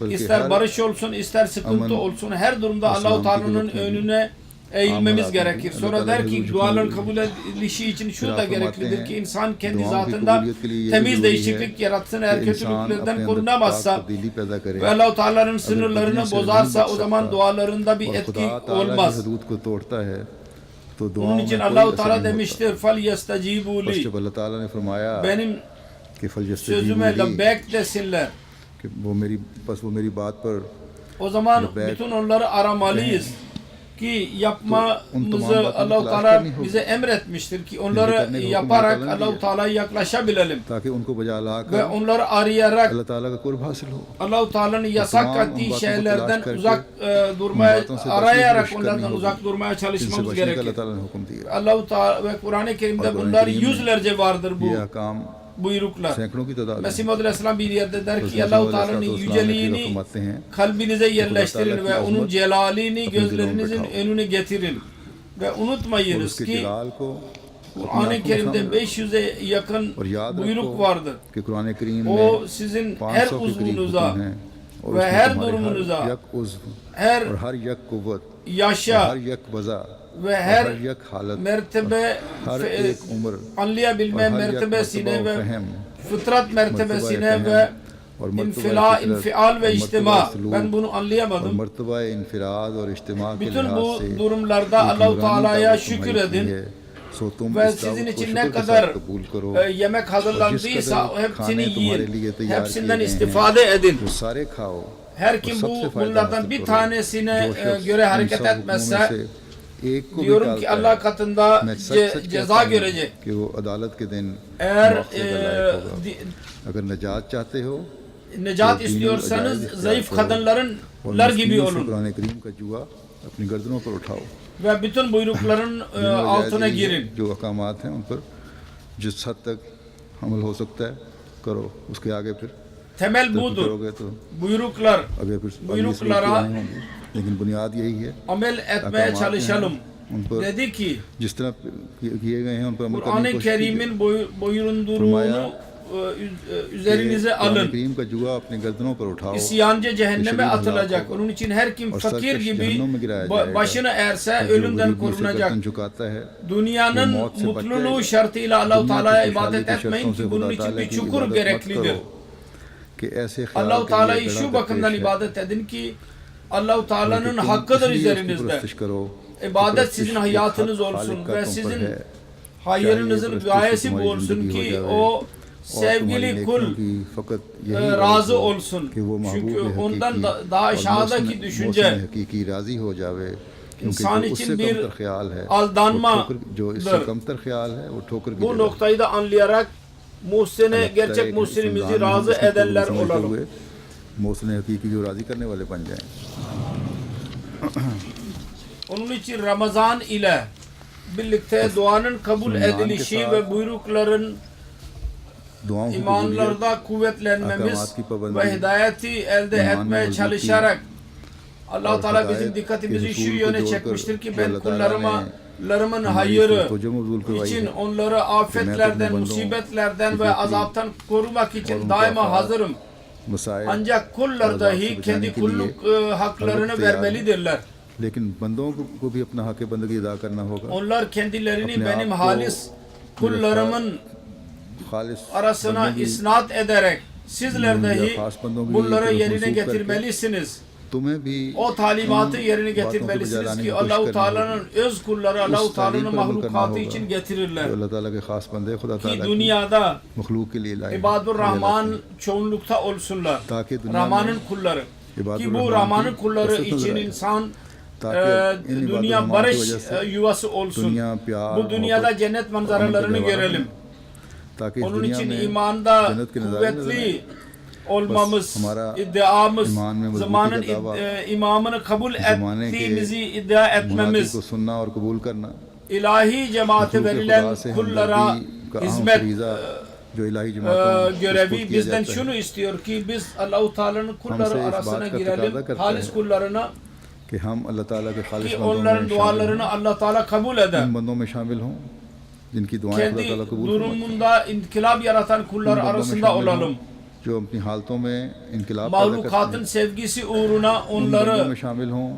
बल्कि ister हर barış olsun, ister sıkıntı aman, olsun, her durumda Müslüman Allah-u Teala'nın bir önüne eğilmemiz Aman gerekir. lazım. Sonra Allah der Teala ki huzur duaların cümle kabul edilişi için şu da Şirafı gereklidir madde ki हैं, insan kendi दुआओं की zatında कबूलियत के लिए ये temiz जरूरी değişiklik है yaratsın. कि Eğer इंसान kötülüklerden अपने अंदर korunamazsa पाक तब्दीली पैदा करे ve Allah-u Teala'nın अगर sınırlarını दुनिया से bozarsa नहीं o बच zaman सकता dualarında bir और etki खुदा ताला की olmaz. हदूद को तोड़ता है तो Onun दुआओं için में कोई Allah-u असर Teala नहीं होता। demiştir فَلْيَسْتَجِيبُوا बस لِي जब अल्लाह ताला ने फरमाया benim कि फल sözüme lebbek desinler. कि वो मेरी बस वो मेरी बात पर O zaman Lebbek bütün onları aramalıyız ki un yapmamızı tamam batılı Allah-u telaş Teala करनी होगी। bize emretmiştir ki करने onları को हुक्म yaparak अल्लाह ताला ने Allah-u दिया। Teala'ya yaklaşabilelim ताकि उनको बजा ला ve कर onları arayarak अल्लाह ताला का कुर्ब हासिल हो। Allah-u Teala'nın yasak tamam, ettiği on şeylerden batı uzak durmaya, batın se arayarak başka onlardan bir uzak durmaya जिनसे çalışmamız बचने का gerekir. अल्लाह ताला ने हुक्म दिया। Allah-u Teala ve Kur'an-ı Kerim'de और कुरान bunlar करीम में yüzlerce vardır bu ये अहकाम buyruklar. सैकड़ों की तादाद में Mesih Maud Aleyhisselam bir yerde der ki रसूल Allah-u सल्लल्लाहु Teala'nın अलैहि वसल्लम की yüceliğini रकमतें हैं kalbinize yerleştirin Teala ve ki onun azmet celalini अपने gözlerinizin दिलों में önüne getirin. Ve और unutmayınız उसके ki जलाल को अपनी Kur'an-ı आंखों के Kerim'de सामने 500'e yakın और याद buyruk रखो vardır. कि कुरान करीम O में sizin her 500 के करीब uzvunuza हुक्म हैं और ve उसमें her तुम्हारे durumunuza, हर यक उज़्व her और हर यक कुव्वत और yaşa हर यक वज़ा ve और her हर यक हालत mertebe हर एक उम्र anlayabilme और हर यक mertebesine मर्तबा ve व फहम fıtrat mertebesine ve और मर्तबा infila, फितरत infial ve और içtima. मर्तबा सलूक Ben bunu और anlayamadım. मर्तबा इनफिराद और इज्तिमा के Bütün लिहाज bu से durumlarda एक Allah-u नूरानी Teala'ya दावत şükür तुम्हारी edin. है। सो तुम Ve इस sizin दावत को için शुक्र ne के kadar साथ कबूल करो yemek hazırlandıysa kadar hepsini खाने तुम्हारे yiyin. लिए तैयार Hepsinden किए गए istifade edin. वो सारे खाओ Her kim और bu सबसे फायदा bunlardan हासिल bir करो। tanesine जो शख्स göre इन hareket सब हुक्मों में etmezse से एक को भी diyorum ki टालता Allah है, katında मैं सच सच ceza कहता हूं görecek. कि वो अदालत के दिन Eğer मौके का लायक होगा। अगर निजात चाहते हो necat तो istiyorsanız दीनुल zayıf इख्तियार करो kadınlarınlar और gibi मस्कीन से olun. कुरान करीम का जुआ अपनी गर्दनों पर उठाओ। Ve bütün buyrukların दीनुल altına जायज़ ये girin. जो अहकामात हैं उन पर जिस हद तक अमल हो सकता है करो, उसके आगे फिर Temel तरक्की budur. करोगे तो Buyruklar आगे फिर अगली buyruklara सूरतें नहीं होंगी, लेकिन बुनियाद यही है। amel etmeye अहकामात çalışalım. हैं, उन पर Dedi ki जिस तरह किए गए हैं उन पर अमल करने की Kur'an-ı कोशिश कीजिए। Kerim'in boyunduruluğunu üzerinize कुरान alın. करीम का जुआ अपनी गर्दनों पर उठाओ İsyancı cehenneme Yeşil atılacak. helak Onun için her kim और fakir सरकश gibi जहन्नुम में गिराया जाएगा। başını eğerse और जो ölümden गरीबी से korunacak. गर्दन झुकाता है Dünyanın वो मौत से mutluluğu बचेगा। şartıyla Allah-u दुनिया की Teala'ya खुशहाली ibadet की etmeyin शर्तों से ki bunun खुदा için ताला bir की çukur इबादत मत gereklidir. करो कि ऐसे ख्याल Allah-u के लिए Teala'yı गड़ा şu कर bakımdan पेश है ibadet edin ki Allah-u Teala'nın कि तुम hakkıdır इसलिए उसकी üzerinizde. परस्तिश करो कि İbadet परस्तिश sizin एक hayatınız हक olsun खालिक का ve तुम पर sizin है। hayırınızın Şayet gayesi bu तुम्हारी olsun जिंदगी ki हो जाए o और sevgili तुम्हारी kul नेकियों की फकत यही razı हो olsun. कि वो Çünkü महबूब ondan हकीकी daha और aşağıdaki मोहसिन düşünce हकीकी राजी हो जावे क्योंकि İnsan जो için उससे bir कमतर ख्याल है वो aldanmadır. ठोकर जो इससे कमतर ख्याल है वो ठोकर की Bu जगह noktayı da anlayarak muhsine, gerçek muhsinimizi razı edenler olalım. Mohsin हकीकी जो राजी करने वाले बन जाएं। Onun için Ramazan ile birlikte duanın kabul edilişi ve buyrukların दुआओं की कबूलियत, imanlarda kuvvetlenmemiz ahkamat ki pabendi, ve hidayeti elde iman etmeye ve çalışarak Allah और Teala हिदायत bizim के dikkatimizi şu हुसूल को yöne जोड़कर çekmiştir ki कि ben अल्लाह ताला kullarımın हमारी hayırı फौजों में बुजुर्ग करवाई için है। onları afetlerden, बंदों, musibetlerden ve इज़्ज़त की azaptan korumak için और daima मुकाफात, hazırım. मसाइल Ancak kullar और dahi अज़ाब से kendi बचाने के kulluk लिए haklarını हर वक्त vermelidirler. लेकिन बंदों को भी अपना हक बंदगी अदा करना होगा। Onlar kendilerini अपने benim आप को halis kullarımın खालिस arasına बंदगी isnat ederek sizler dahi खास बंदों की bunları तरफ yerine मंसूब करके getirmelisiniz. तुम्हें भी O talimatı yerine बातों को getirmelisiniz बजाने ki की कोशिश Allah-u करनी Teala'nın öz kulları Allah-u उस तालीम Teala'nın पर अमल करना mahlukatı होगा için जो getirirler. अल्लाह ताला के खास बंदे खुदा Ki ताला की dünyada मखलूक के लिए लाए हैं। İbadur Rahman çoğunlukta olsunlar. Taki dünya Rahman'ın में kulları. İbadur Ki bu Rahman Rahman'ın की kulları कसरत için नजर आए। insan ताकि इन इबादुर dünya रहमान की barış वजह से yuvası olsun. दुनिया प्यार Bu dünyada cennet manzaralarını मोहब्बत görelim. ताकि इस Onun दुनिया için में imanda जन्नत के नज़ारे नजर आए। kuvvetli olmamız, हमारा iddiamız, ईमान में मजबूती zamanın का दावा, imamını kabul ज़माने के ettiğimizi iddia मुनादी etmemiz, को सुनना और कबूल करना, ilahi cemaate रसूल के verilen खुदा से kullara हमदर्दी का अहम hizmet फरीज़ा जो इलाही जमातों को görevi किया bizden जाता है। şunu istiyor ki biz Allah-u Teala'nın kulları Hamse is arasına baat ka girelim, takada करता halis है kullarına कि हम अल्लाह ताला के खालिश ki बंदों onların में शामिल dualarını हों, Allah Teala kabul eder. उन बंदों में शामिल हों जिनकी दुआएं अल्लाह Kendi ताला कबूल फरमाता है। durumunda inkılap yaratan kullar उन बंदों में arasında शामिल olalım. हों जो अपनी हालतों में इनकलाब पैदा करते Mahlukatın हैं। sevgisi uğruna उन बंदों onları में शामिल हों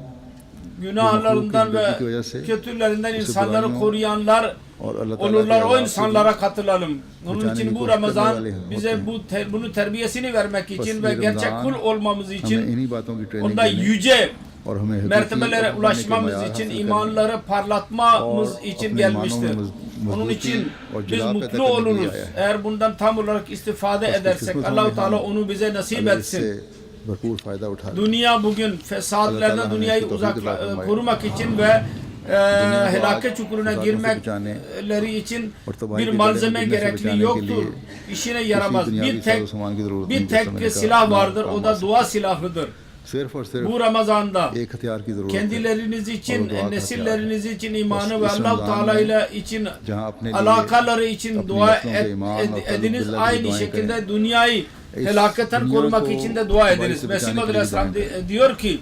günahlarından ve की वजह से kötülerinden उसे insanları बुराइयों koruyanlar और अल्लाह ताला olurlar. के O अज़ाब से insanlara katılalım. Onun बचाने için की bu कोशिश Ramazan करने वाले bize होते हैं। bunu terbiyesini vermek için बस ve ये gerçek रमज़ान kul olmamız हमें için इन्हीं बातों की ट्रेनिंग onda देने yüce और हमें हकीकी mertebelere और बनने के ulaşmamız मयार için, हासिल करने imanları parlatmamız और için अपने gelmiştir. ईमानों में Onun मजबूती için और biz जलाल पैदा mutlu करने के लिए oluruz. आया है। Eğer bundan tam olarak istifade Bas edersek kısmet Allah-u olmayan Teala onu bize nasip अगर etsin. इससे भरपूर फ़ायदा उठा लें। Dünya bugün Allah fesatlerden Teala dünyayı hame uzak tevfik ata farmaye. korumak için ve Dünya helake bu çukuruna fesatın girmekleri için और तबाही bir के malzeme जड़े से बचाने gerekli के yoktur. लिए İşine किसी yaramaz. दुनियावी साज़ो-सामान की ज़रूरत नहीं, Bir जो समय tek का silah अपना vardır. काम O आ da सके। dua silahıdır. सिर्फ और सिर्फ Bu Ramazan'da एक हथियार की ज़रूरत है kendileriniz için, O dua nesilleriniz için imanı Bas ve इस Allah-u रमज़ान Teala में ile için जहाँ अपने लिए alakaları için अपनी dua नस्लों के ईमान और ediniz. तल्लुक़ Aynı दुआएं şekilde करें। dünyayı इस helaketten दुनिया korumak को için de dua तबाही ediniz. से Mesih बचाने के Madri लिए Aleyhisselam दुआएं diyor ki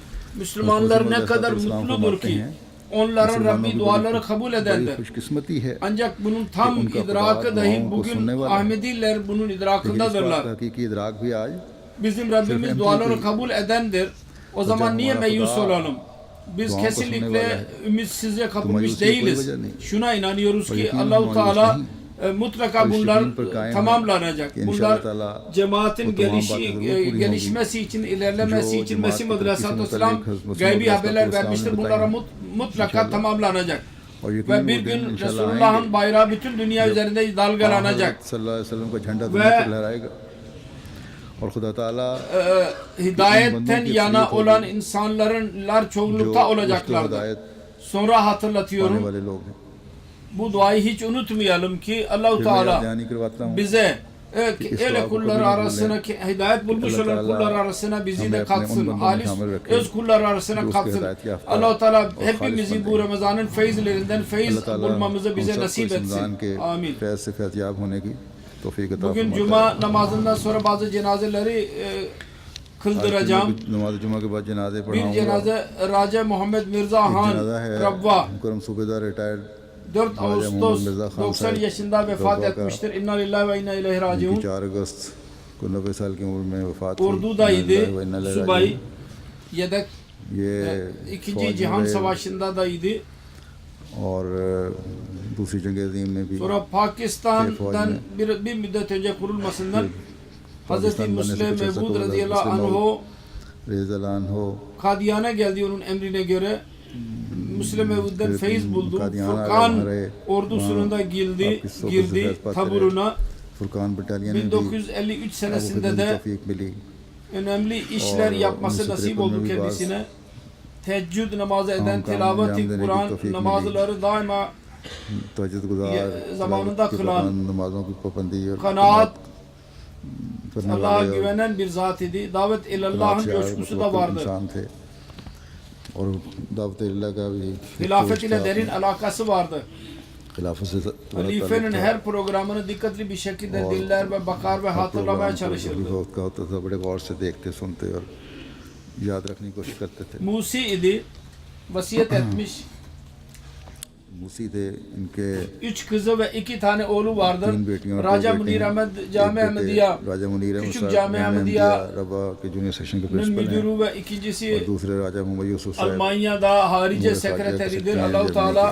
Müslümanlar ne kadar Aleyhisselam mutludur फरमाते ki हैं, onların मुसलमानों Rabbi की duaları बड़ी kabul edendir. खुशकिस्मती है Ancak bunun tam उनका idrakı खुदा dahi दुआओं को bugün सुनने वाला है। Ahmediler bunun लेकिन इस बात idrakındadırlar. का हकीकी इदराक भी आज Bizim Rabbimiz Sırf duaları empati- kabul edendir. O zaman Hocam, niye bana meyus खुदा olalım? Biz दुआओं को सुनने kesinlikle वाला है। ümitsizliğe kapılmış मायूसी की कोई değiliz. वजह नहीं। Şuna inanıyoruz और ki यकीन Allah-u मायूस Teala नहीं। mutlaka और इस bunlar यकीन पर कायम है tamamlanacak. कि Bunlar इंशाअल्लाह ताला cemaatin bu tamam batıları पूरी gelişmesi için, ilerlemesi जो için cemaat Mesih की Madri तरक्की से Aleyhisselatü मुतल्लिक Vesselam Müslüman gaybi Aleyhisselatü haberler Vesselam vermiştir. ने Bunlara बताई mutlaka İnşallah. tamamlanacak. और यकीन Ve bir वो दिन gün इंशाअल्लाह Resulullah'ın आएंगे bayrağı bütün dünya üzerinde dalgalanacak. सल्लल्लाहु अलैहि वसल्लम का झंडा Ve दुनिया पर लहराएगा और खुदा ताला Hidayetten की yana अक्सरियत olan होगी, insanlarınlar जो çoğunlukta मुश्किल olacaklardır. हिदायत Sonra पाने hatırlatıyorum. वाले लोग हैं। Bu duayı hiç unutmayalım ki Allah-u फिर मैं Teala याद दहानी करवाता हूँ bize इस öyle दुआ को kullar कबूल arasına कर hidayet bulmuş Allah olan Teala kullar arasına bizi de हमें अपने katsın. उन बंदों में Halis शामिल रखे öz kullar arasına जो उसके katsın. हिदायत याफ्ता Allah-u Teala और hepimizi खालिस bu बंदे। Ramazan'ın feyizlerinden feyiz अल्लाह ताला bulmamızı हम bize सबको nasip इस etsin. रमज़ान के Amin. फैज़ से फैज़याब होने की तौफीक अता Bugün फरमाता cuma है। namazından sonra bazı cenazeleri kıldıracağım. नमाज जुमा के बाद जनाजे Bir पढ़ाऊंगा। cenaze Raja Muhammed Mirza एक Han जनाजा है Rabba मुकरम सूबेदार रिटायर्ड 4 Ağustos Mirza Khan 90 Sahib yaşında vefat Rabba ka etmiştir. İnna lillahi ve inna ileyhi जिनकी raciun. 4 अगस्त को 90 साल की उम्र में वफात हुई। Ordudaydı. इन्ना लिल्लाहि व इन्ना इलैहि Subay. राजिऊन। Yedek ये İkinci फौज Cihan में Savaşı'nda daydı. और दूसरी जंग अजीम में भी Sonra Pakistan'dan bir müddet önce kurulmasından Hazreti Pakistan बनने से Müslim कुछ अर्सा Mevud कबल radıyallahu मुस्लिम anhu रेज़लान हो Kadiyan'a geldi onun emrine göre. Müslim Mevud'den फिर feyiz buldu. कादियान Furkan हमारे ordusunun da girdi taburuna. Furqan battalion में भी 1953 senesinde अबू de तौफीक मिली önemli işler और yapması 1953 nasip oldu में भी kendisine. Teheccüd namazı eden, काम tilavet-i अंजाम देने की Kur'an तौफीक namazları daima तहज्जुद गुज़ार zamanında तिलावत के kılan, दौरान नमाजों की पाबंदी और kanaat, करने Allah'a वाले और güvenen bir zat idi. Davet ilallah'ın से coşkusu da vardı. इंसान थे और दावत इल्लाह का भी Hilafet ile derin alakası vardı. खिलाफत से Halifenin her programını dikkatli bir şekilde dinler ve bakar ve hatırlamaya çalışırdı. का होता था बड़े गौर से देखते सुनते और याद रखने की कोशिश करते थे। Musi idi. Vasiyet etmiş. Musi थे इनके 3 kızı ve 2 tane oğlu vardır. 3 बेटियां और 2 Raja बेटे Munir हैं। Ahmed एक Cami बेटे Ahmediya राजा मुनीर अहमद Küçük साहब Cami जामिया Ahmediya रबा के जूनियर सेक्शन के प्रिंसिपल हैं müdürü ve और ikincisi दूसरे राजा मोहम्मद यूसुफ साहब Almanya'da harice Umur-i sekreteridir. Fakir Allah-u Sekreteri Teala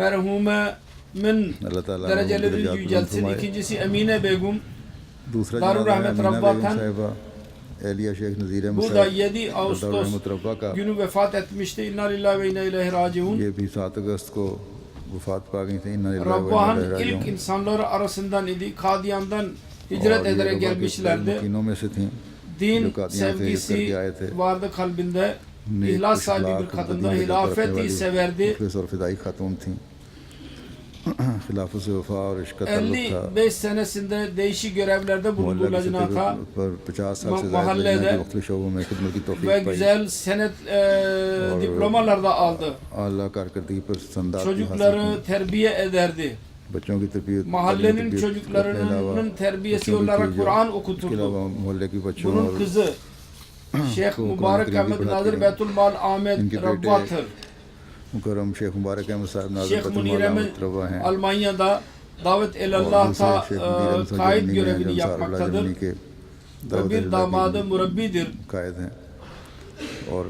merhumemin अल्लाह ताला derecelerini उनको yüceltsin. फरमाए। İkincisi Emine Begum. दूसरा दारुल जनाजा है रहमत अमीना रब्बा बेगम था। साहिबा एलिया शेख नज़ीर अहमद Burada साहब 7 दारुल Ağustos रहमत रब्बा का günü vefat etmişti. İnna lillahi ve inna ileyhi raciun. ये भी 7 अगस्त को वफात पा गई थी इन्ना लिल्लाहि व इन्ना Rabbah'ın इलैहि ilk राजिऊन। insanları arasından idi. Kadiyan'dan और hicret ये ederek रब्बा के gelmişlerdi. मुकीनों में से थी Din जो कादियान से हिजरत करके आए थे। sevgisi vardı kalbinde. नेक İhlas sahibi अखलाक bir kadında. दीन की तरफ रखने Hilafeti वाली severdi. मुखलिस और फिदाई खातून थी खिलाफत से वफा और इश्क का ताल्लुक था 55 senesinde değişik görevlerde bulundu मोहल्ला की सतह lajnata पर 50 साल से ज़्यादा mahallede लजना की मुख्तलिफ शोबों में खिदमत की ve तौफीक पाई güzel senet diplomalar da aldı. आला कारकर्दगी पर संदात भी हासिल Çocukları terbiye ederdi. की बच्चों की तरबियत Mahallenin çocuklarının terbiyesi olarak Kur'an इसके okuturdu. अलावा मोहल्ले की बच्चों Bunun और kızı Şeyh Mübarek Ahmet Nazır Betulmal Ahmet Rabbatır. मुकरम शेख मुबारक अहमद साहब नाज़िर Şeyh बतुल Munir मौला Ahmet मुतरवा हैं Almanya'da Davet Elallah'ta kayıt görevini yapmaktadır. Ve bir damadı murabbidir. कायद हैं और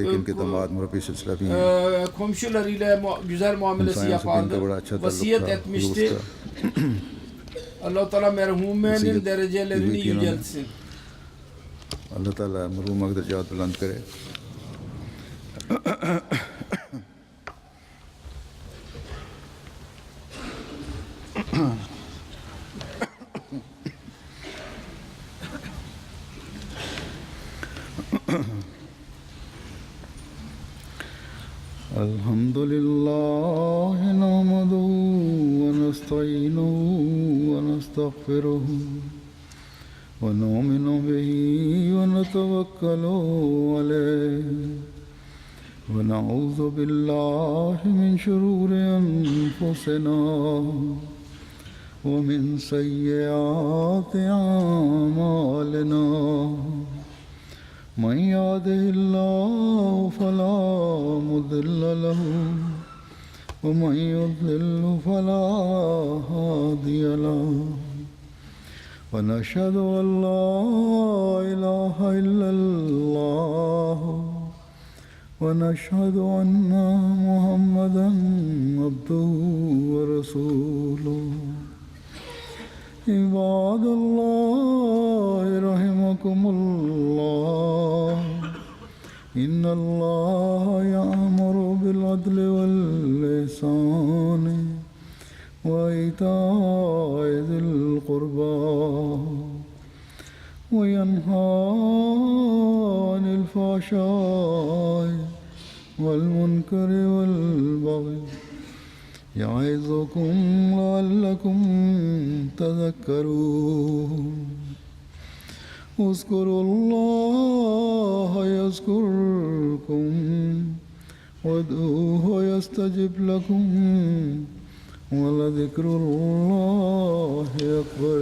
एक इनके दामाद मुरब्बी सिलसिला भी हैं Komşularıyla güzel muamelesi yapardı. Vasiyet etmişti. Allah-u Teala merhumenin derecelerini yüceltsin. अल्लाह ताला मरहूम के दर्जात बुलंद करे الحمد لله نحمده ونستعينه ونستغفره ونؤمن به ونتوكل عليه ونعوذ بالله من شرور أنفسنا ومن سيئات أعمالنا من يهده الله فلا مضل له ومن يضلل فلا هادي له ونشهد أن لا إله إلا الله ونشهد أن محمدا عبده ورسوله عباد الله رحمكم الله إن الله يأمر بالعدل والإحسان وإيتاء ذي القربى وينهى عن الفحشاء والمنكر والبغي يعظكم لعلكم تذكرون اذكروا الله يذكركم وادعوه يستجب لكم ولذكر الله أكبر